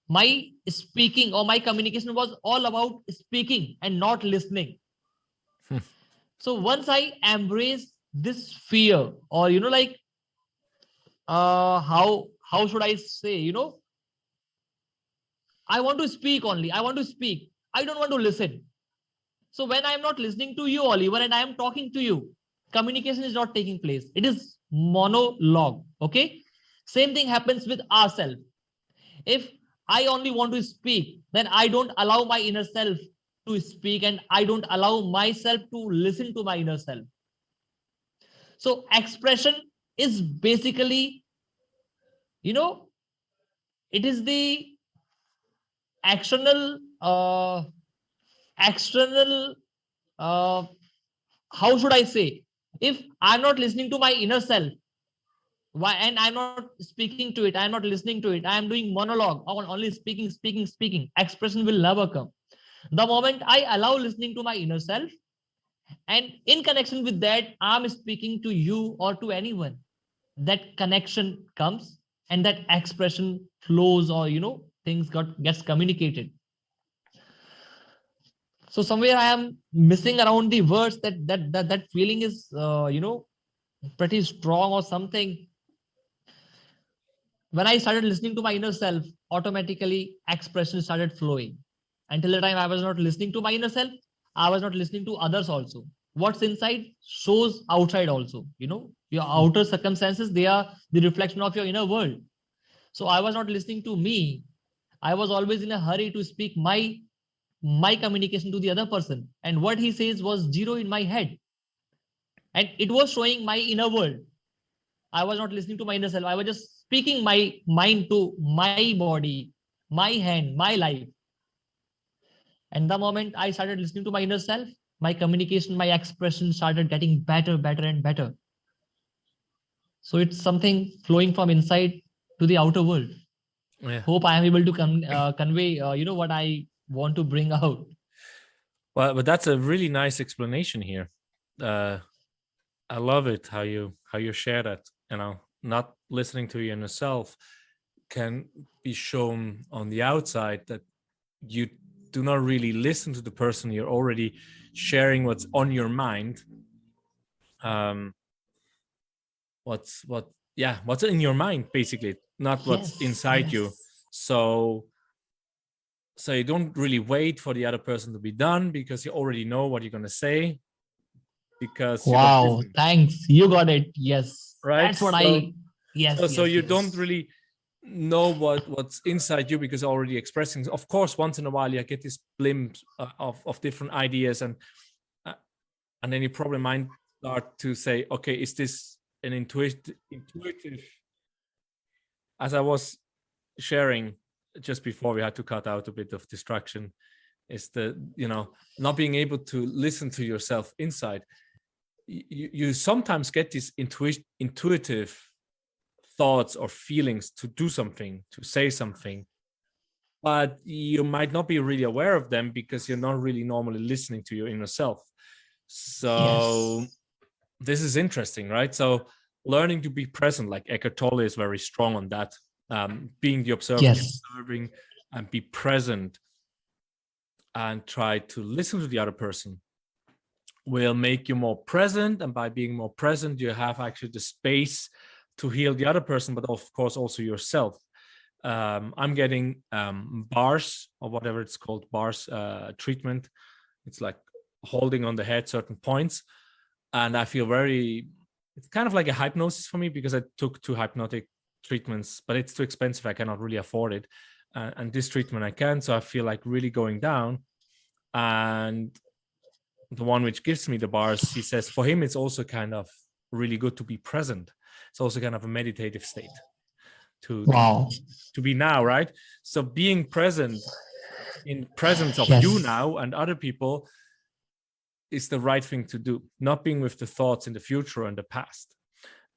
my speaking or my communication was all about speaking and not listening. So once I embrace this fear, or like how should I say, I want to speak only. I want to speak. I don't want to listen. So when I am not listening to you, Oliver, and I am talking to you, communication is not taking place. It is monologue. Okay. Same thing happens with ourselves. If I only want to speak, then I don't allow my inner self to speak, and I don't allow myself to listen to my inner self. So expression is basically, you know, it is the actional, external, uh, how should I say? If I'm not listening to my inner self, why, and I'm not speaking to it, I'm not listening to it, I am doing monologue, only speaking, expression will never come. The moment I allow listening to my inner self, and in connection with that, I'm speaking to you or to anyone, that connection comes, and that expression flows, or things gets communicated. So somewhere I am missing around the words, that feeling is pretty strong or something. When I started listening to my inner self, automatically expression started flowing. Until the time I was not listening to my inner self, I was not listening to others also. What's inside shows outside also. Your outer circumstances, they are the reflection of your inner world. So I was not listening to me. I was always in a hurry to speak my communication to the other person. And what he says was zero in my head. And it was showing my inner world. I was not listening to my inner self. I was just speaking my mind to my body, my hand, my life. And the moment I started listening to my inner self, my communication, my expression started getting better, better, and better. So it's something flowing from inside to the outer world. Yeah. Hope I am able to convey, what I want to bring out. Well, but that's a really nice explanation here. I love it how you share that. Not listening to yourself can be shown on the outside, that you do not really listen to the person. You're already sharing what's on your mind. What's in your mind, basically, not what's inside you. So you don't really wait for the other person to be done, because you already know what you're going to say, because wow, thanks, you got it. Yes, right, that's what so you don't really know what's inside you, because already expressing. Of course, once in a while you get this glimpse of different ideas, and then you probably might start to say, okay, is this an intuitive, as I was sharing just before, we had to cut out a bit of distraction, is the not being able to listen to yourself inside. You sometimes get these intuitive thoughts or feelings to do something, to say something, but you might not be really aware of them, because you're not really normally listening to your inner self. So this is interesting, right? So learning to be present, like Eckhart Tolle is very strong on that, being the observer, observing, and be present, and try to listen to the other person, will make you more present. And by being more present, you have actually the space to heal the other person, but of course also yourself. I'm getting bars, or whatever it's called, bars treatment. It's like holding on the head certain points, and I feel it's kind of like a hypnosis for me, because I took 2 hypnotic treatments, but it's too expensive. I cannot really afford it, and this treatment I can. So I feel like really going down. And the one which gives me the bars, he says for him it's also kind of really good to be present. It's also kind of a meditative state to be now, right? So being present, in presence of you now and other people, is the right thing to do, not being with the thoughts in the future and the past.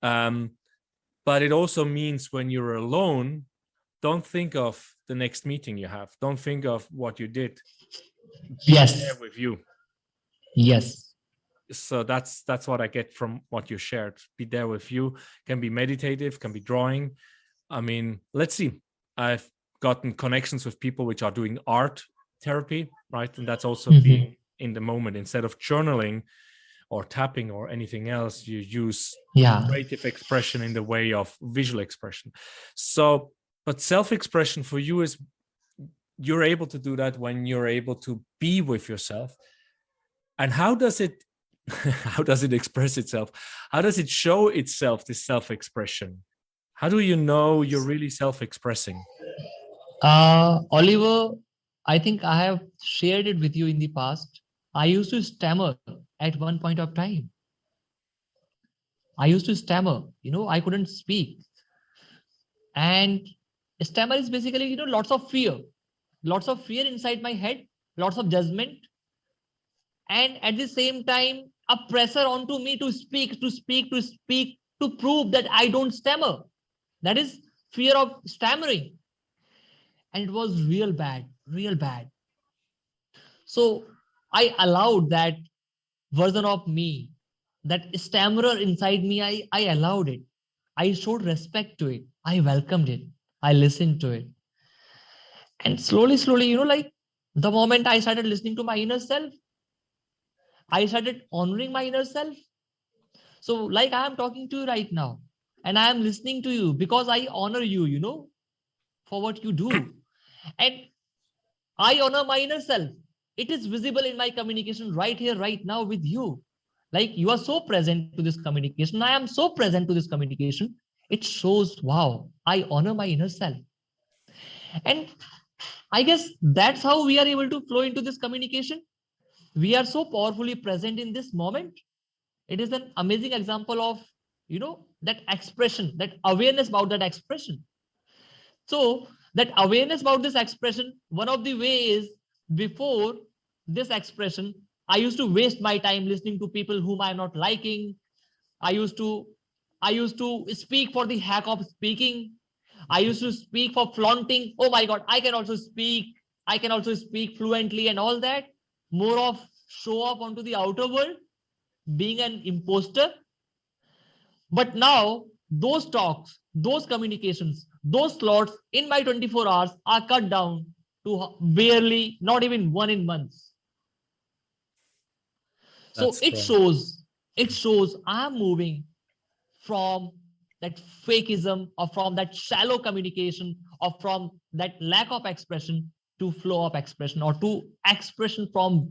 But it also means when you're alone, don't think of the next meeting you have. Don't think of what you did. Be there with you. Yes. So that's what I get from what you shared. Be there with you. Can be meditative, can be drawing. I mean, let's see. I've gotten connections with people which are doing art therapy, right? And that's also being in the moment. Instead of journaling or tapping or anything else, you use creative expression in the way of visual expression. So, but self-expression for you is you're able to do that when you're able to be with yourself. And how does it express itself? How does it show itself, this self-expression? How do you know you're really self-expressing? Oliver, I think I have shared it with you in the past. I used to stammer at one point of time. I used to stammer, I couldn't speak. And stammer is basically, lots of fear inside my head, lots of judgment. And at the same time, a pressure onto me to speak, to prove that I don't stammer. That is fear of stammering. And it was real bad. So I allowed that version of me, that stammerer inside me, I allowed it. I showed respect to it. I welcomed it. I listened to it. And slowly, like the moment I started listening to my inner self, I started honoring my inner self. So like I am talking to you right now, and I am listening to you because I honor you, for what you do. And I honor my inner self. It is visible in my communication right here, right now with you. Like you are so present to this communication. I am so present to this communication. It shows, wow, I honor my inner self. And I guess that's how we are able to flow into this communication. We are so powerfully present in this moment. It is an amazing example of, that expression, that awareness about that expression. So that awareness about this expression, one of the ways before this expression, I used to waste my time listening to people whom I'm not liking. I used to speak for the heck of speaking. I used to speak for flaunting. Oh my God, I can also speak fluently and all that. More of show off onto the outer world, being an imposter. But now those talks, those communications, those slots in my 24 hours are cut down to barely, not even one in months. So it shows I'm moving from that fakeism, or from that shallow communication, or from that lack of expression to flow of expression, or to expression from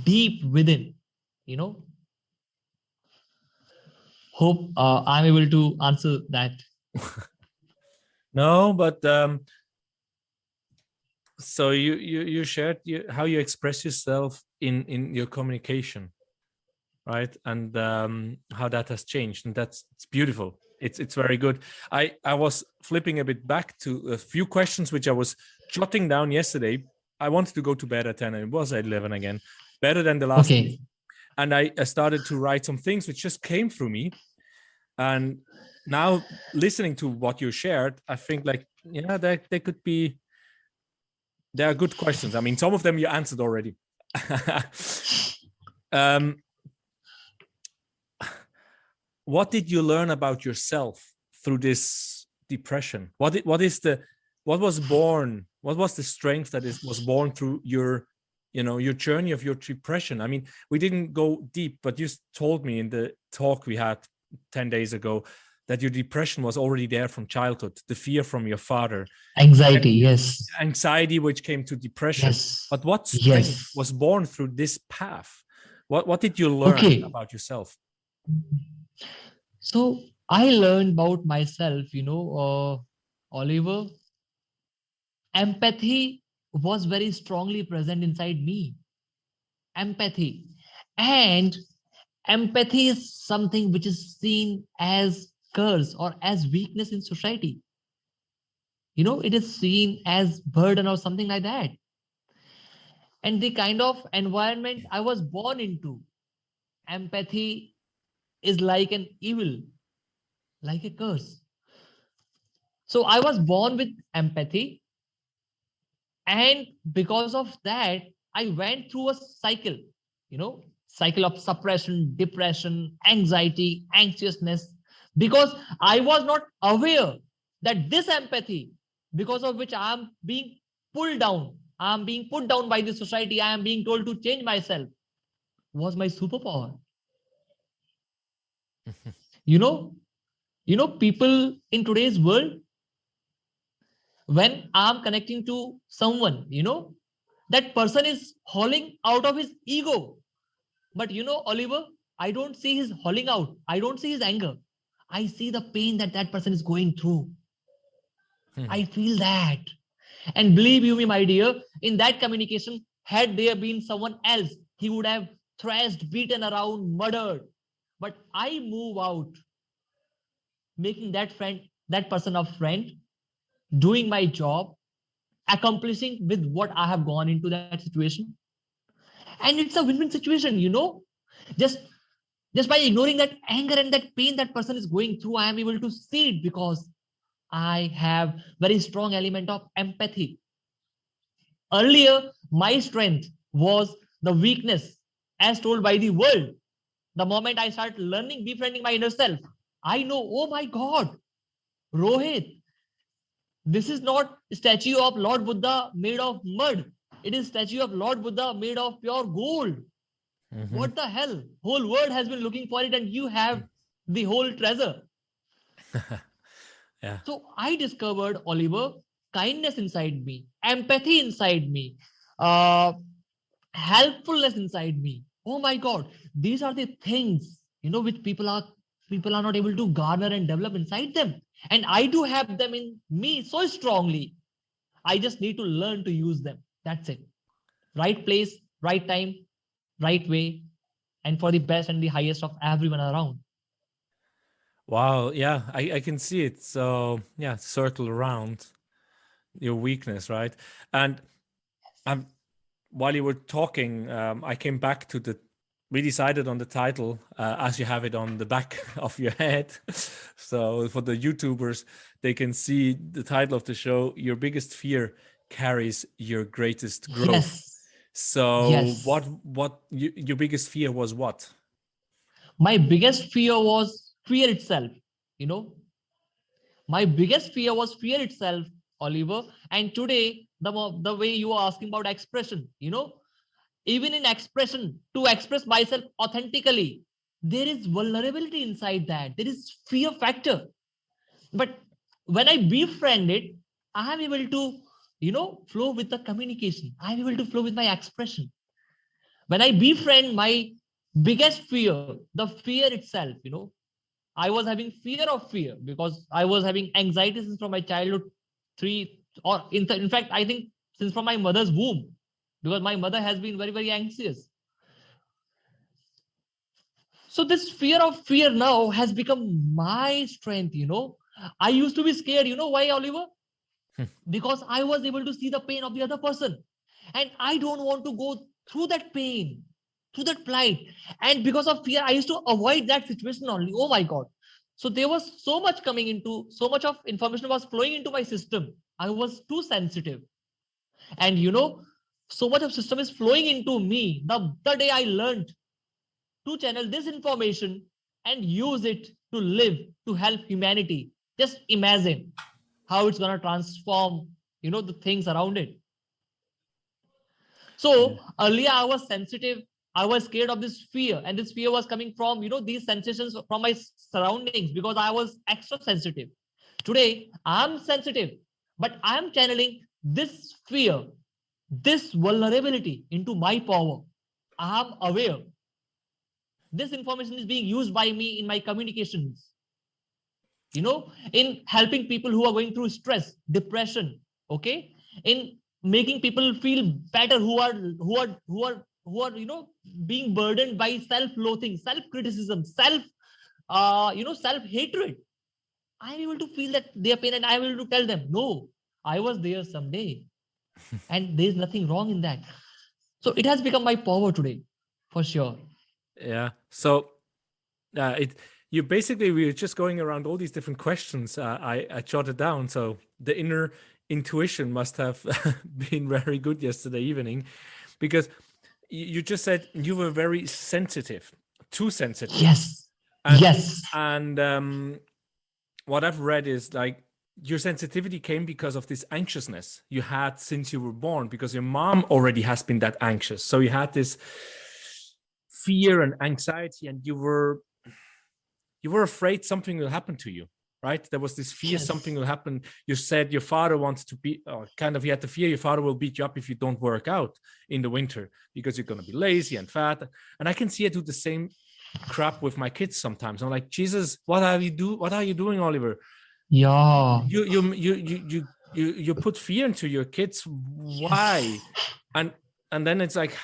deep within, Hope I'm able to answer that. No, but so you shared how you express yourself in your communication, right? And how that has changed, and it's beautiful. It's very good. I was flipping a bit back to a few questions which I was jotting down yesterday. I wanted to go to bed at 10 and it was at 11 again, better than the last day. And I started to write some things which just came through me. And now listening to what you shared, I think like, they could be, they are good questions. I mean, some of them you answered already. What did you learn about yourself through this depression? What was the strength that was born through your journey of your depression? I mean, we didn't go deep, but you told me in the talk we had 10 days ago that your depression was already there from childhood, the fear from your father. Anxiety, yes. Anxiety, which came to depression. Yes. But what strength was born through this path? What did you learn about yourself? So I learned about myself, Oliver. Empathy was very strongly present inside me. Empathy. And empathy is something which is seen as curse or as weakness in society. It is seen as burden or something like that. And the kind of environment I was born into, empathy is like an evil, like a curse. So I was born with empathy, and because of that, I went through a cycle, cycle of suppression, depression, anxiety, anxiousness, because I was not aware that this empathy, because of which I am being pulled down, I am being put down by the society, I am being told to change myself, was my superpower. You know, people in today's world, when I'm connecting to someone, that person is hauling out of his ego. But Oliver, I don't see his hauling out. I don't see his anger. I see the pain that that person is going through. I feel that. And believe you me, my dear, in that communication, had there been someone else, he would have thrashed, beaten around, murdered. But I move out, making that person a friend, doing my job, accomplishing with what I have gone into that situation. And it's a win-win situation, Just just by ignoring that anger and that pain that person is going through, I am able to see it because I have very strong element of empathy. Earlier, my strength was the weakness as told by the world. The moment I start learning, befriending my inner self, I know, oh my God, Rohit, this is not a statue of Lord Buddha made of mud. It is statue of Lord Buddha made of pure gold. What the hell? Whole world has been looking for it, and you have the whole treasure. Yeah. So I discovered, Oliver, kindness inside me, empathy inside me, uh, helpfulness inside me. Oh my God, these are the things which people are not able to garner and develop inside them, and I do have them in me so strongly. I just need to learn to use them. That's it. Right place, right time, right way, and for the best and the highest of everyone around. Wow. Yeah, I can see it. So yeah, circle around your weakness, right? And while you were talking, I came back to we decided on the title as you have it on the back of your head. So for the YouTubers, they can see the title of the show, Your Biggest Fear Carries Your Greatest Growth. Yes. So Yes. what your biggest fear was what? My biggest fear was fear itself. You know, my biggest fear was fear itself, Oliver. And today, the way you are asking about expression, even in expression, to express myself authentically, there is vulnerability inside that. There is fear factor. But when I befriend it, I am able to, flow with the communication. I am able to flow with my expression. When I befriend my biggest fear, the fear itself, I was having fear of fear because I was having anxiety since from my childhood, in fact, I think since from my mother's womb, because my mother has been very, very anxious. So this fear of fear now has become my strength, I used to be scared. You know why, Oliver? Because I was able to see the pain of the other person. And I don't want to go through that pain, through that plight. And because of fear, I used to avoid that situation only. Oh my God. So there was so much coming into, so much of information was flowing into my system. I was too sensitive. And so much of system is flowing into me. The day I learned to channel this information and use it to live, to help humanity. Just imagine how it's going to transform, the things around it. So earlier I was sensitive. I was scared of this fear, and this fear was coming from, these sensations from my surroundings because I was extra sensitive. Today, I'm sensitive, but I'm channeling this fear, this vulnerability into my power. I'm aware. This information is being used by me in my communications, in helping people who are going through stress, depression, okay, in making people feel better who are being burdened by self-loathing, self-criticism, self-hatred. I'm able to feel that their pain, and I'm able to tell them, no, I was there someday, and there's nothing wrong in that. So it has become my power today, for sure. Yeah. So you basically, we were just going around all these different questions. I jotted down. So the inner intuition must have been very good yesterday evening, because you just said you were very sensitive, too sensitive. Yes. And, Yes. and what I've read is like your sensitivity came because of this anxiousness you had since you were born, because your mom already has been that anxious. So you had this fear and anxiety, and you were afraid something will happen to you, right? There was this fear, Yes. something will happen. You said your father wants to be, or kind of, you had the fear your father will beat you up if you don't work out in the winter because you're going to be lazy and fat. And I can see I do the same crap with my kids sometimes. I'm like, Jesus, what are you doing, Oliver? Yeah. You put fear into your kids. Why? Yes. And then it's like,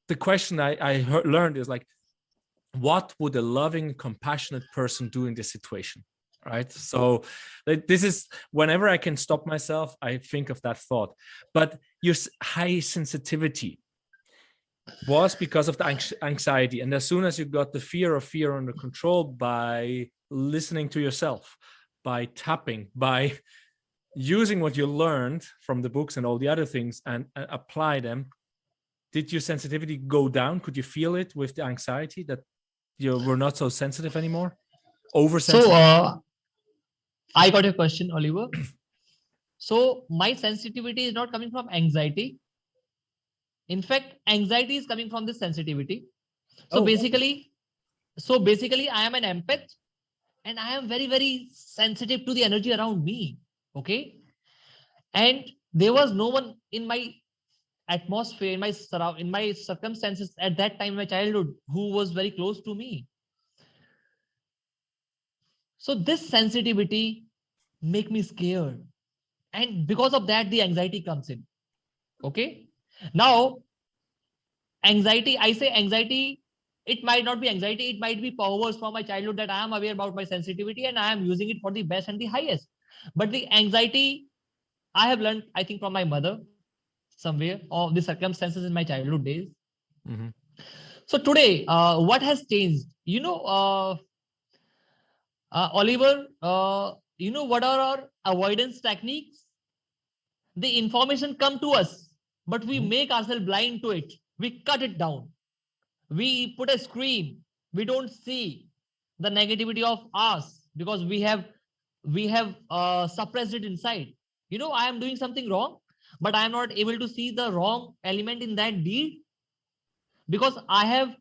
the question I learned is like, what would a loving, compassionate person do in this situation, right? So this is, whenever I can stop myself, I think of that thought. But your high sensitivity was because of the anxiety. And as soon as you got the fear under control by listening to yourself, by tapping, by using what you learned from the books and all the other things and apply them, did your sensitivity go down? Could you feel it with the anxiety that you were not so sensitive anymore? Oversensitive? So I got a question, Oliver. So my sensitivity is not coming from anxiety. In fact, anxiety is coming from this sensitivity. So basically, I am an empath, and I am very, very sensitive to the energy around me. Okay. And there was no one in my atmosphere, in my circumstances at that time in my childhood who was very close to me. So this sensitivity make me scared. And because of that, the anxiety comes in. Okay. Now, anxiety, I say anxiety, it might not be anxiety, it might be powers from my childhood that I am aware about my sensitivity and I am using it for the best and the highest. But the anxiety I have learned, I think, from my mother somewhere, or the circumstances in my childhood days. Mm-hmm. So today, what has changed? Oliver, what are our avoidance techniques? The information come to us, but we make ourselves blind to it. We cut it down. We put a screen. We don't see the negativity of us because we have suppressed it inside. I am doing something wrong, but I am not able to see the wrong element in that deed because I have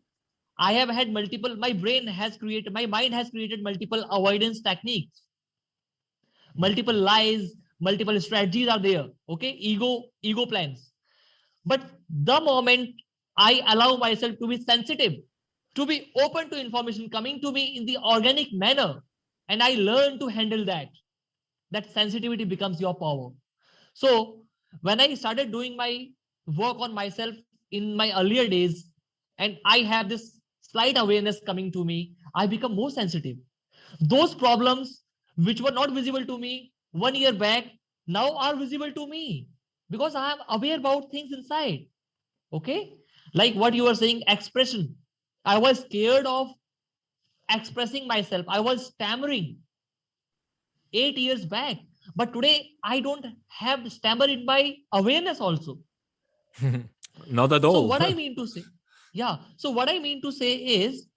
had multiple, my mind has created multiple avoidance techniques, multiple lies, multiple strategies are there. Okay, ego plans. But the moment I allow myself to be sensitive, to be open to information coming to me in the organic manner, and I learn to handle that sensitivity becomes your power. So when I started doing my work on myself in my earlier days, and I have this slight awareness coming to me, I become more sensitive. Those problems which were not visible to me 1 year back now are visible to me because I am aware about things inside. Okay, like what you were saying, expression. I was scared of expressing myself. I was stammering 8 years back, but today I don't have stammer in my awareness also. Not at all. So what I mean to say, so what I mean to say is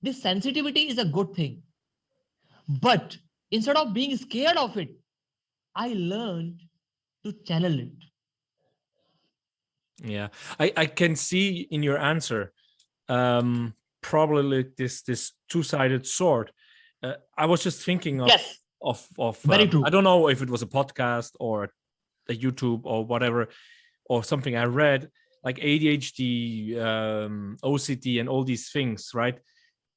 this sensitivity is a good thing, but instead of being scared of it, I learned to channel it. Yeah, I can see in your answer probably this two-sided sword. I was just thinking of, yes, of very true. I don't know if it was a podcast or a YouTube or whatever, or something I read, like ADHD, OCD, and all these things, right?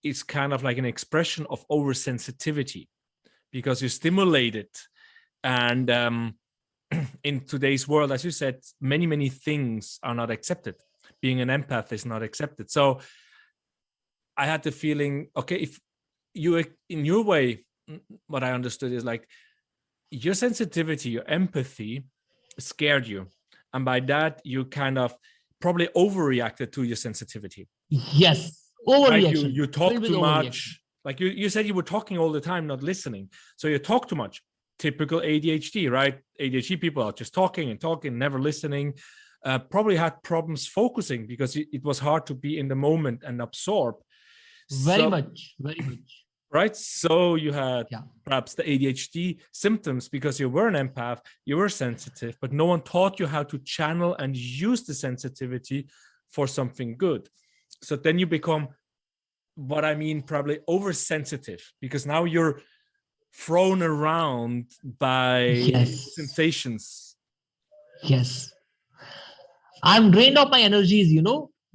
It's kind of like an expression of oversensitivity because you stimulate it. And in today's world, as you said, many things are not accepted. Being an empath is not accepted. So I had the feeling, okay, if you, in your way, what I understood is like your sensitivity, your empathy scared you. And by that, you kind of probably overreacted to your sensitivity. Yes. right? Overreaction. You talk Filled with too overreaction. much. Like you said, you were talking all the time, not listening. So you talk too much. Typical ADHD, right? ADHD people are just talking and talking, never listening. Probably had problems focusing because it was hard to be in the moment and absorb. Very So, much. Very much. right? So you had Yeah. perhaps the ADHD symptoms because you were an empath, you were sensitive, but no one taught you how to channel and use the sensitivity for something good. So then you become, what I mean, probably oversensitive, because now you're thrown around by Yes. sensations. Yes. I'm drained of my energies,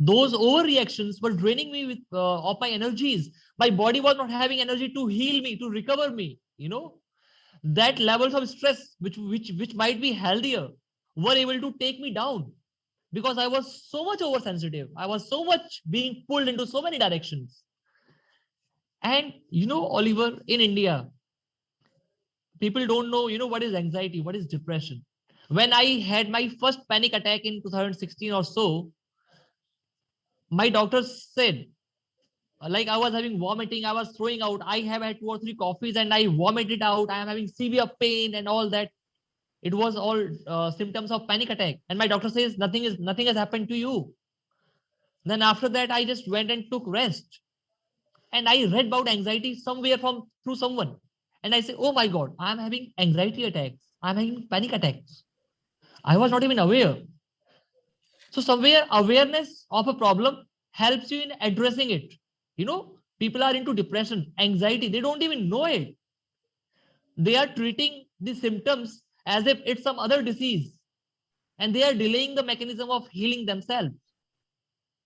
Those overreactions were draining me of my energies. My body was not having energy to heal me, to recover me. That levels of stress, which might be healthier, were able to take me down because I was so much oversensitive. I was so much being pulled into so many directions. And Oliver, in India, people don't know, what is anxiety, what is depression. When I had my first panic attack in 2016 or so, my doctor said, like, I was having vomiting, I was throwing out, I have had 2 or 3 coffees and I vomited out, I am having severe pain and all that. It was all symptoms of panic attack. And my doctor says nothing has happened to you. Then after that, I just went and took rest. And I read about anxiety somewhere from through someone. And I say, oh my God, I'm having anxiety attacks. I'm having panic attacks. I was not even aware. So somewhere awareness of a problem helps you in addressing it. People are into depression, anxiety. They don't even know it. They are treating the symptoms as if it's some other disease. And they are delaying the mechanism of healing themselves.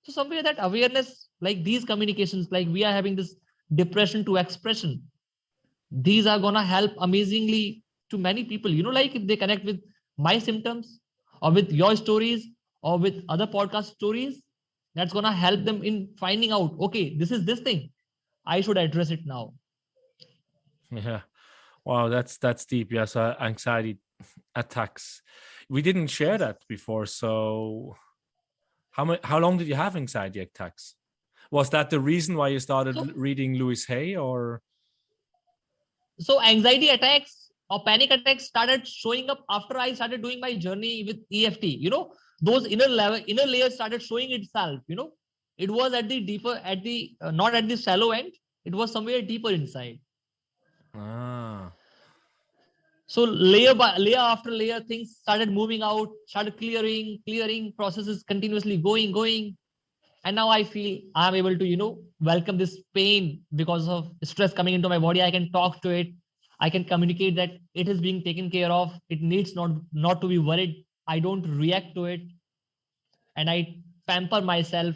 So somewhere that awareness, like these communications, like we are having this depression to expression, these are gonna help amazingly to many people. Like if they connect with my symptoms or with your stories or with other podcast stories, that's gonna help them in finding out, okay, this is this thing. I should address it now. Yeah. Wow, that's deep. Yes, anxiety attacks. We didn't share that before. So how long did you have anxiety attacks? Was that the reason why you started reading Louis Hay, or? So anxiety attacks or panic attacks started showing up after I started doing my journey with EFT. Those inner layers started showing itself. It was at the deeper, at the not at the shallow end. It was somewhere deeper inside. Ah. So layer by layer after layer, things started moving out, started clearing processes continuously going. And now I feel I'm able to, welcome this pain because of stress coming into my body. I can talk to it. I can communicate that it is being taken care of. It needs not to be worried. I don't react to it. And I pamper myself.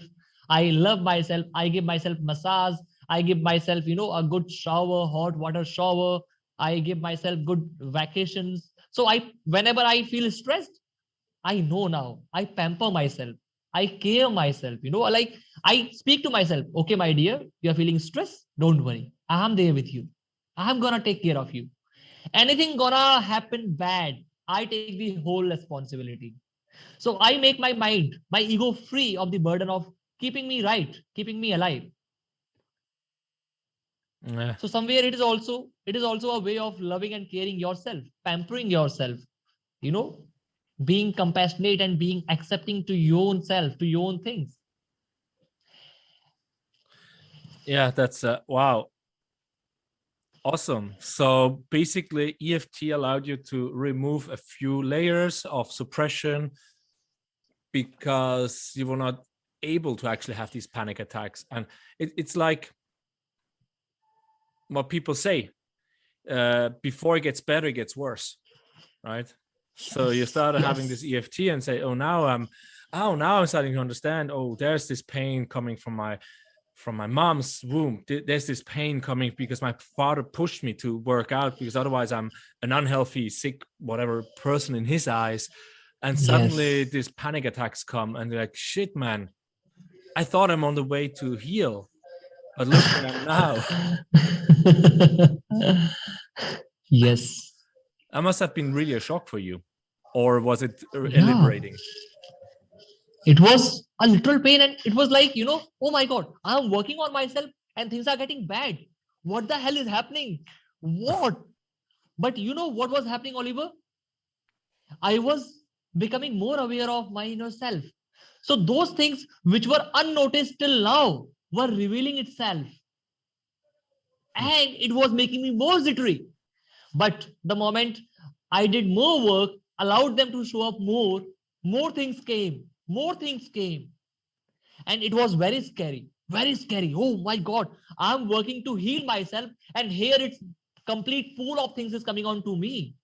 I love myself. I give myself massage. I give myself, a good shower, hot water shower. I give myself good vacations. So whenever I feel stressed, I know now. I pamper myself. I care myself. Like I speak to myself. Okay, my dear, you are feeling stress. Don't worry. I am there with you. I'm gonna take care of you. Anything gonna happen bad, I take the whole responsibility. So I make my mind, my ego free of the burden of keeping me right, keeping me alive. Yeah. So somewhere it is also a way of loving and caring yourself, pampering yourself, you know, being compassionate and being accepting to your own self, to your own things. Yeah, that's wow. Awesome. So basically, EFT allowed you to remove a few layers of suppression because you were not able to actually have these panic attacks. And it's like what people say, before it gets better, it gets worse, right? So you started having this EFT and say, now I'm starting to understand, there's this pain coming from my mom's womb. There's this pain coming because my father pushed me to work out, because otherwise I'm an unhealthy, sick, whatever person in his eyes. And suddenly these panic attacks come and they're like, shit, man, I thought I'm on the way to heal, but look where I'm now. Yes. That must have been really a shock for you. Or was it Yeah. liberating? It was a literal pain, and it was like, oh my God, I'm working on myself and things are getting bad. What the hell is happening? What? But you know what was happening, Oliver? I was becoming more aware of my inner self. So those things which were unnoticed till now were revealing itself. And it was making me more jittery. But the moment I did more work, allowed them to show up more things came, more things came. And it was very scary, very scary. Oh my God, I'm working to heal myself. And here it's complete pool of things is coming on to me.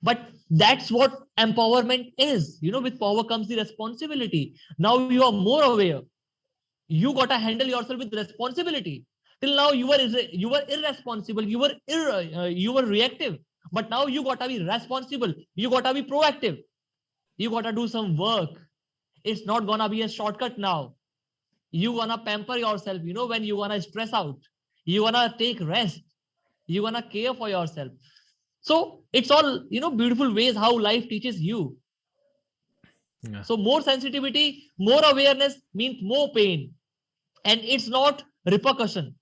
But that's what empowerment is. With power comes the responsibility. Now you are more aware. You got to handle yourself with responsibility. Till now you were irresponsible. You were reactive. But now you got to be responsible. You got to be proactive. You got to do some work. It's not gonna be a shortcut now. You gonna pamper yourself. When you gonna stress out, you gonna take rest. You gonna care for yourself. So it's all, beautiful ways how life teaches you. Yeah. So more sensitivity, more awareness means more pain. And it's not repercussion.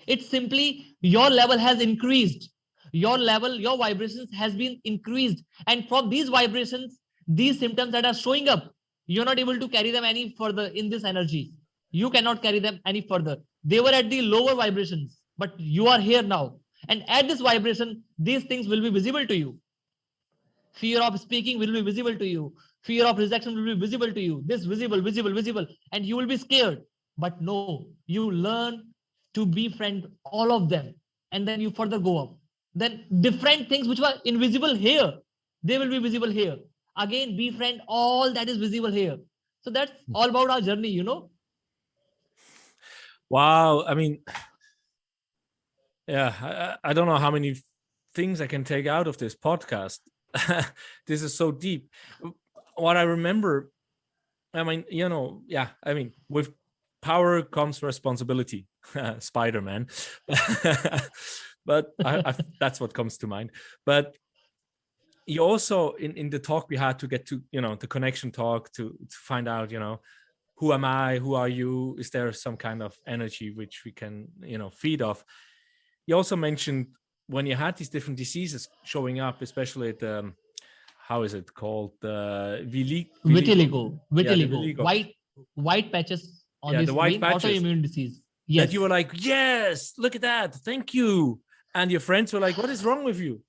It's simply your level has increased. Your level, your vibrations has been increased. And from these vibrations, these symptoms that are showing up, you're not able to carry them any further in this energy. You cannot carry them any further. They were at the lower vibrations, but you are here now. And at this vibration, these things will be visible to you. Fear of speaking will be visible to you. Fear of rejection will be visible to you. This visible, visible, visible. And you will be scared. But no, you learn to befriend all of them. And then you further go up. Then different things which were invisible here, they will be visible here. Again, befriend all that is visible here. So that's all about our journey, Wow. I mean, yeah, I don't know how many things I can take out of this podcast. This is so deep. What I remember, I mean, with power comes responsibility. Spider-Man. But that's what comes to mind. But you also, in the talk we had to get to, the connection talk to find out, who am I? Who are you? Is there some kind of energy which we can, feed off? You also mentioned when you had these different diseases showing up, especially the, how is it called? Vitiligo. Yeah, vitiligo. White patches on the white patches. Autoimmune disease. Yes. That you were like, yes, look at that. Thank you. And your friends were like, what is wrong with you?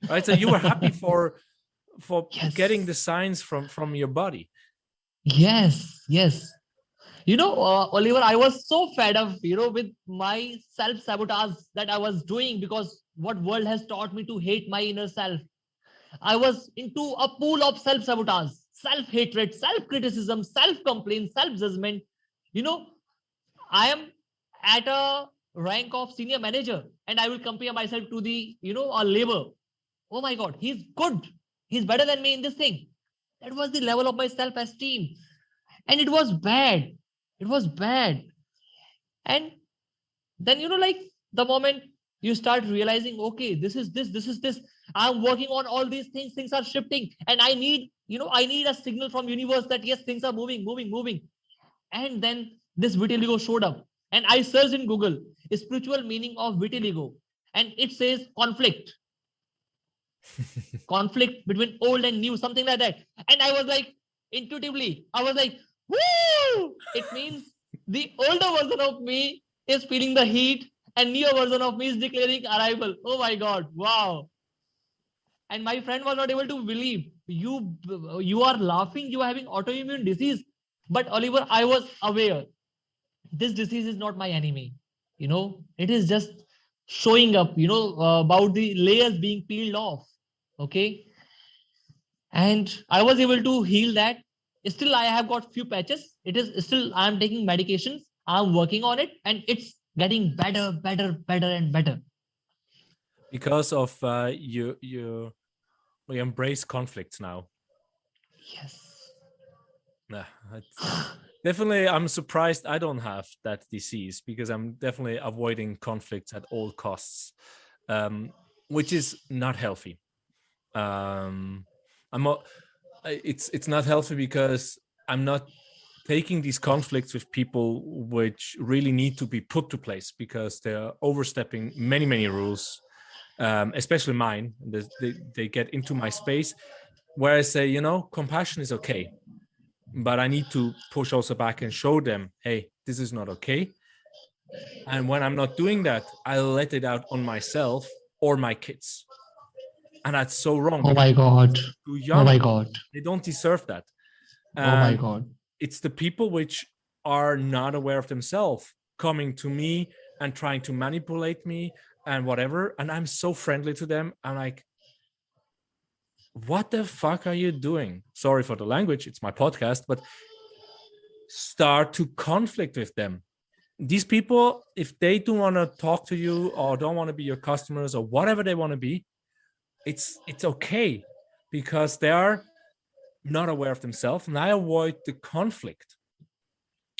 Right. So you were happy for yes. getting the signs from your body. Yes. Oliver, I was so fed up, with my self-sabotage that I was doing, because what world has taught me to hate my inner self. I was into a pool of self-sabotage, self-hatred, self-criticism, self-complaint, self-judgment. I am at a rank of senior manager and I will compare myself to the, a labor. Oh my God, he's good. He's better than me in this thing. That was the level of my self-esteem. And it was bad. It was bad. And then, the moment you start realizing, okay, this is this. I'm working on all these things. Things are shifting. And I need a signal from universe that yes, things are moving. And then this vitiligo showed up. And I searched in Google, spiritual meaning of vitiligo. And it says conflict. Conflict between old and new, something like that. And I was like, intuitively, I was like, woo! It means the older version of me is feeling the heat and newer version of me is declaring arrival. Oh my God, wow. And my friend was not able to believe, you are laughing, you are having autoimmune disease. But Oliver, I was aware, this disease is not my enemy. It is just showing up, about the layers being peeled off. Okay. And I was able to heal that. Still, I have got few patches. It is still, I'm taking medications. I'm working on it and it's getting better and better. Because of you embrace conflicts now. Yes. Yeah, definitely. I'm surprised I don't have that disease, because I'm definitely avoiding conflicts at all costs, which is not healthy. It's not healthy because I'm not taking these conflicts with people which really need to be put to place because they're overstepping many, many rules, especially mine. They get into my space where I say, you know, compassion is okay, but I need to push also back and show them, hey, this is not okay. And when I'm not doing that, I let it out on myself or my kids. And that's so wrong Oh because my God. they're too Oh young. my God. They don't deserve that. Oh my And God. it's the people which are not aware of themselves coming to me and trying to manipulate me and whatever. And I'm so friendly to them. I'm like, what the fuck are you doing? Sorry for the language. It's my podcast, but start to conflict with them. These people, if they don't want to talk to you or don't want to be your customers or whatever they want to be, it's okay because they are not aware of themselves, and I avoid the conflict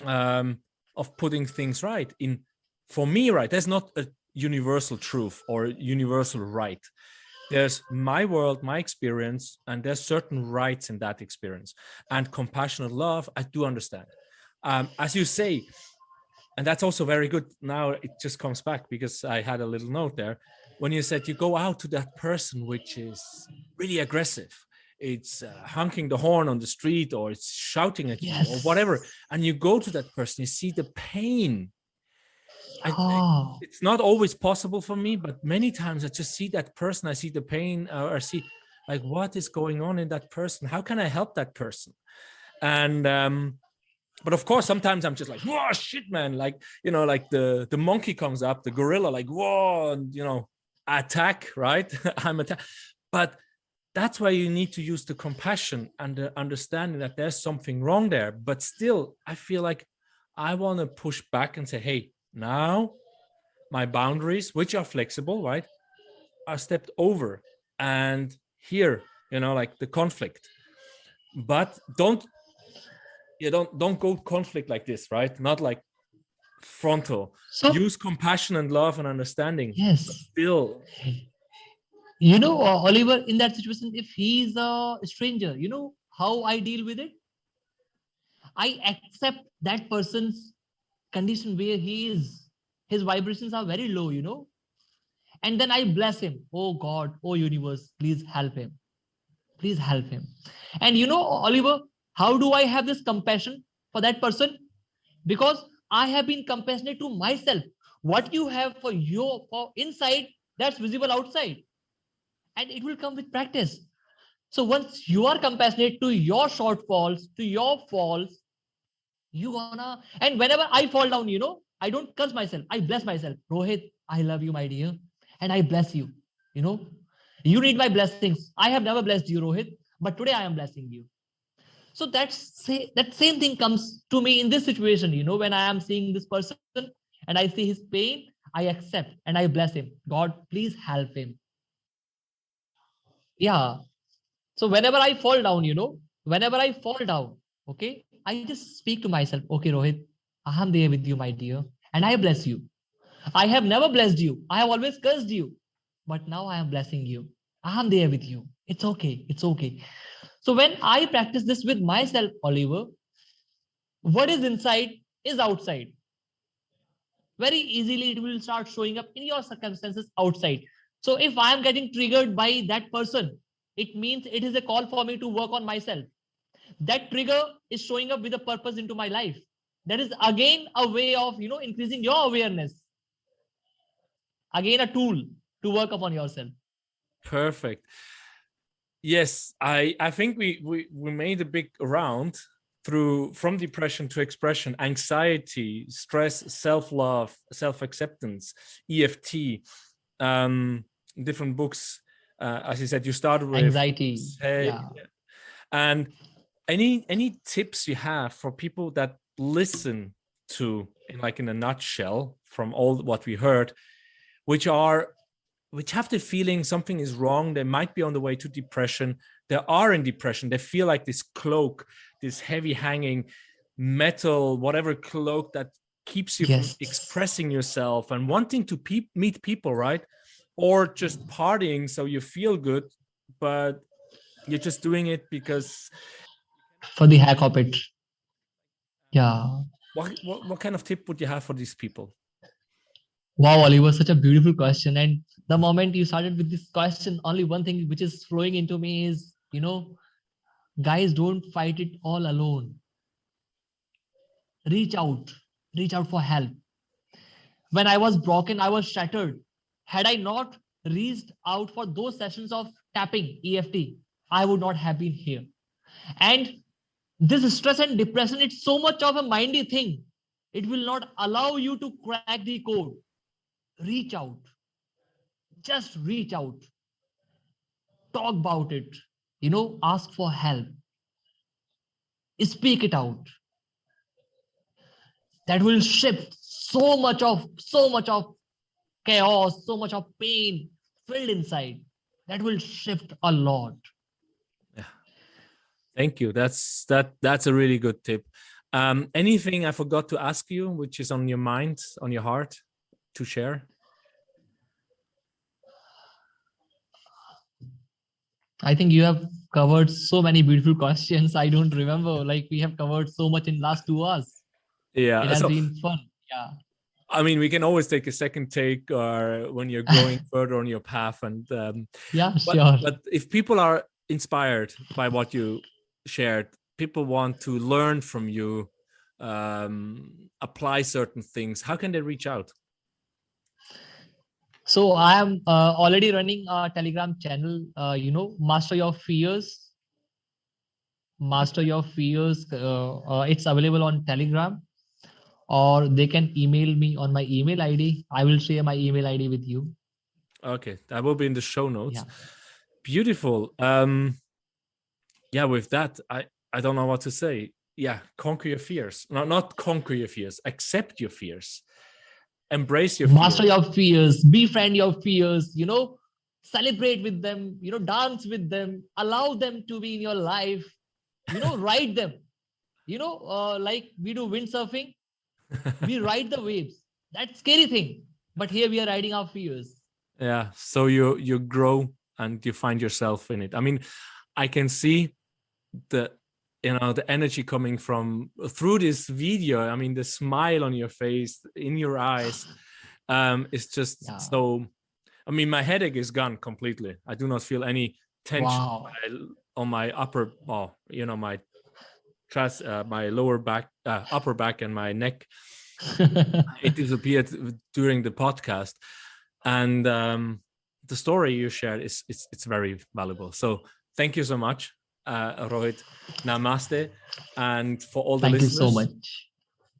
of putting things right. For me, right, there's not a universal truth or universal right. There's my world, my experience, and there's certain rights in that experience. And compassionate love, I do understand. As you say, and that's also very good. Now it just comes back because I had a little note there when you said you go out to that person which is really aggressive. It's honking the horn on the street, or it's shouting at you, or whatever, and you go to that person, you see the pain. It's not always possible for me, but many times I just see that person, I see the pain, or see like what is going on in that person, how can I help that person? And but of course sometimes I'm just like, whoa, shit, man, like, you know, like the monkey comes up, the gorilla, like, whoa, and, you know, attack, right? I'm attack. But that's why you need to use the compassion and the understanding that there's something wrong there. But still, I feel like I want to push back and say, hey, now my boundaries, which are flexible, right, are stepped over. And here, you know, like the conflict. But don't go conflict like this, right? Not like frontal. So, use compassion and love and understanding. Yes. Still. You know, Oliver, in that situation, if he's a stranger, you know how I deal with it? I accept that person's condition where he is. His vibrations are very low, you know. And then I bless him. Oh God, oh universe, please help him. Please help him. And you know, Oliver, how do I have this compassion for that person? Because I have been compassionate to myself. What you have for inside, that's visible outside. And it will come with practice. So once you are compassionate to your shortfalls, to your faults, you gonna, and whenever I fall down, you know, I don't curse myself. I bless myself. Rohit, I love you, my dear. And I bless you. You know, you need my blessings. I have never blessed you, Rohit, but today I am blessing you. So that same thing comes to me in this situation, you know, when I am seeing this person and I see his pain, I accept and I bless him. God, please help him. Yeah. So whenever I fall down, you know, okay, I just speak to myself, okay, Rohit, I am there with you, my dear, and I bless you. I have never blessed you. I have always cursed you, but now I am blessing you. I am there with you. It's okay. It's okay. So when I practice this with myself, Oliver, what is inside is outside. Very easily, it will start showing up in your circumstances outside. So if I am getting triggered by that person, it means it is a call for me to work on myself. That trigger is showing up with a purpose into my life. That is again a way of, you know, increasing your awareness. Again, a tool to work upon yourself. Perfect. Yes, I think we made a big round from depression to expression, anxiety, stress, self-love, self-acceptance, EFT, different books. As you said, you started with anxiety. Yeah. And any tips you have for people that listen to, in a nutshell, from all what we heard, which have the feeling something is wrong, they might be on the way to depression, they are in depression, they feel like this cloak, this heavy hanging metal, whatever cloak that keeps you from expressing yourself and wanting to meet people, right? Or just partying so you feel good, but you're just doing it because for the heck of it. Yeah. What kind of tip would you have for these people? Wow, Oliver, such a beautiful question. And the moment you started with this question, only one thing which is flowing into me is, guys, don't fight it all alone. Reach out, reach out for help. When I was broken, I was shattered. Had I not reached out for those sessions of tapping EFT, I would not have been here. And this stress and depression, it's so much of a mindy thing. It will not allow you to crack the code. Reach out, just reach out, talk about it, ask for help, speak it out. That will shift so much of chaos, so much of pain filled inside. That will shift a lot. Yeah. Thank you. That's a really good tip. Anything I forgot to ask you, which is on your mind, on your heart, to share? I think you have covered so many beautiful questions. I don't remember. Like, we have covered so much in last 2 hours. Yeah. It has So, been fun. Yeah. I mean, we can always take a second take, or when you're going further on your path. And Yeah, sure. but if people are inspired by what you shared, people want to learn from you, apply certain things, how can they reach out? So I am already running a Telegram channel, Master Your Fears. Master Your Fears. It's available on Telegram, or they can email me on my email ID. I will share my email ID with you. Okay, that will be in the show notes. Yeah. Beautiful. Yeah, with that, I don't know what to say. Yeah, conquer your fears. No, not conquer your fears. Accept your fears. Embrace your Master fears. your fears. Befriend your fears. Celebrate with them. Dance with them. Allow them to be in your life. Ride them. Like we do windsurfing, we ride the waves. That's scary thing. But here we are riding our fears. Yeah, so you grow and you find yourself in it. I mean, I can see the energy coming from through this video. I mean, the smile on your face, in your eyes, is just so. I mean, my headache is gone completely. I do not feel any tension on my upper, my chest, my lower back, upper back, and my neck. It disappeared during the podcast, and the story you shared it's very valuable. So thank you so much, Rohit. Namaste. And for all the listeners, thank you so much.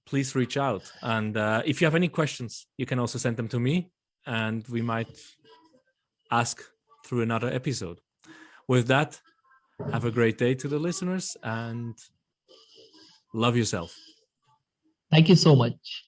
Please reach out. And if you have any questions, you can also send them to me, and we might ask through another episode. With that, have a great day to the listeners, and love yourself. Thank you so much.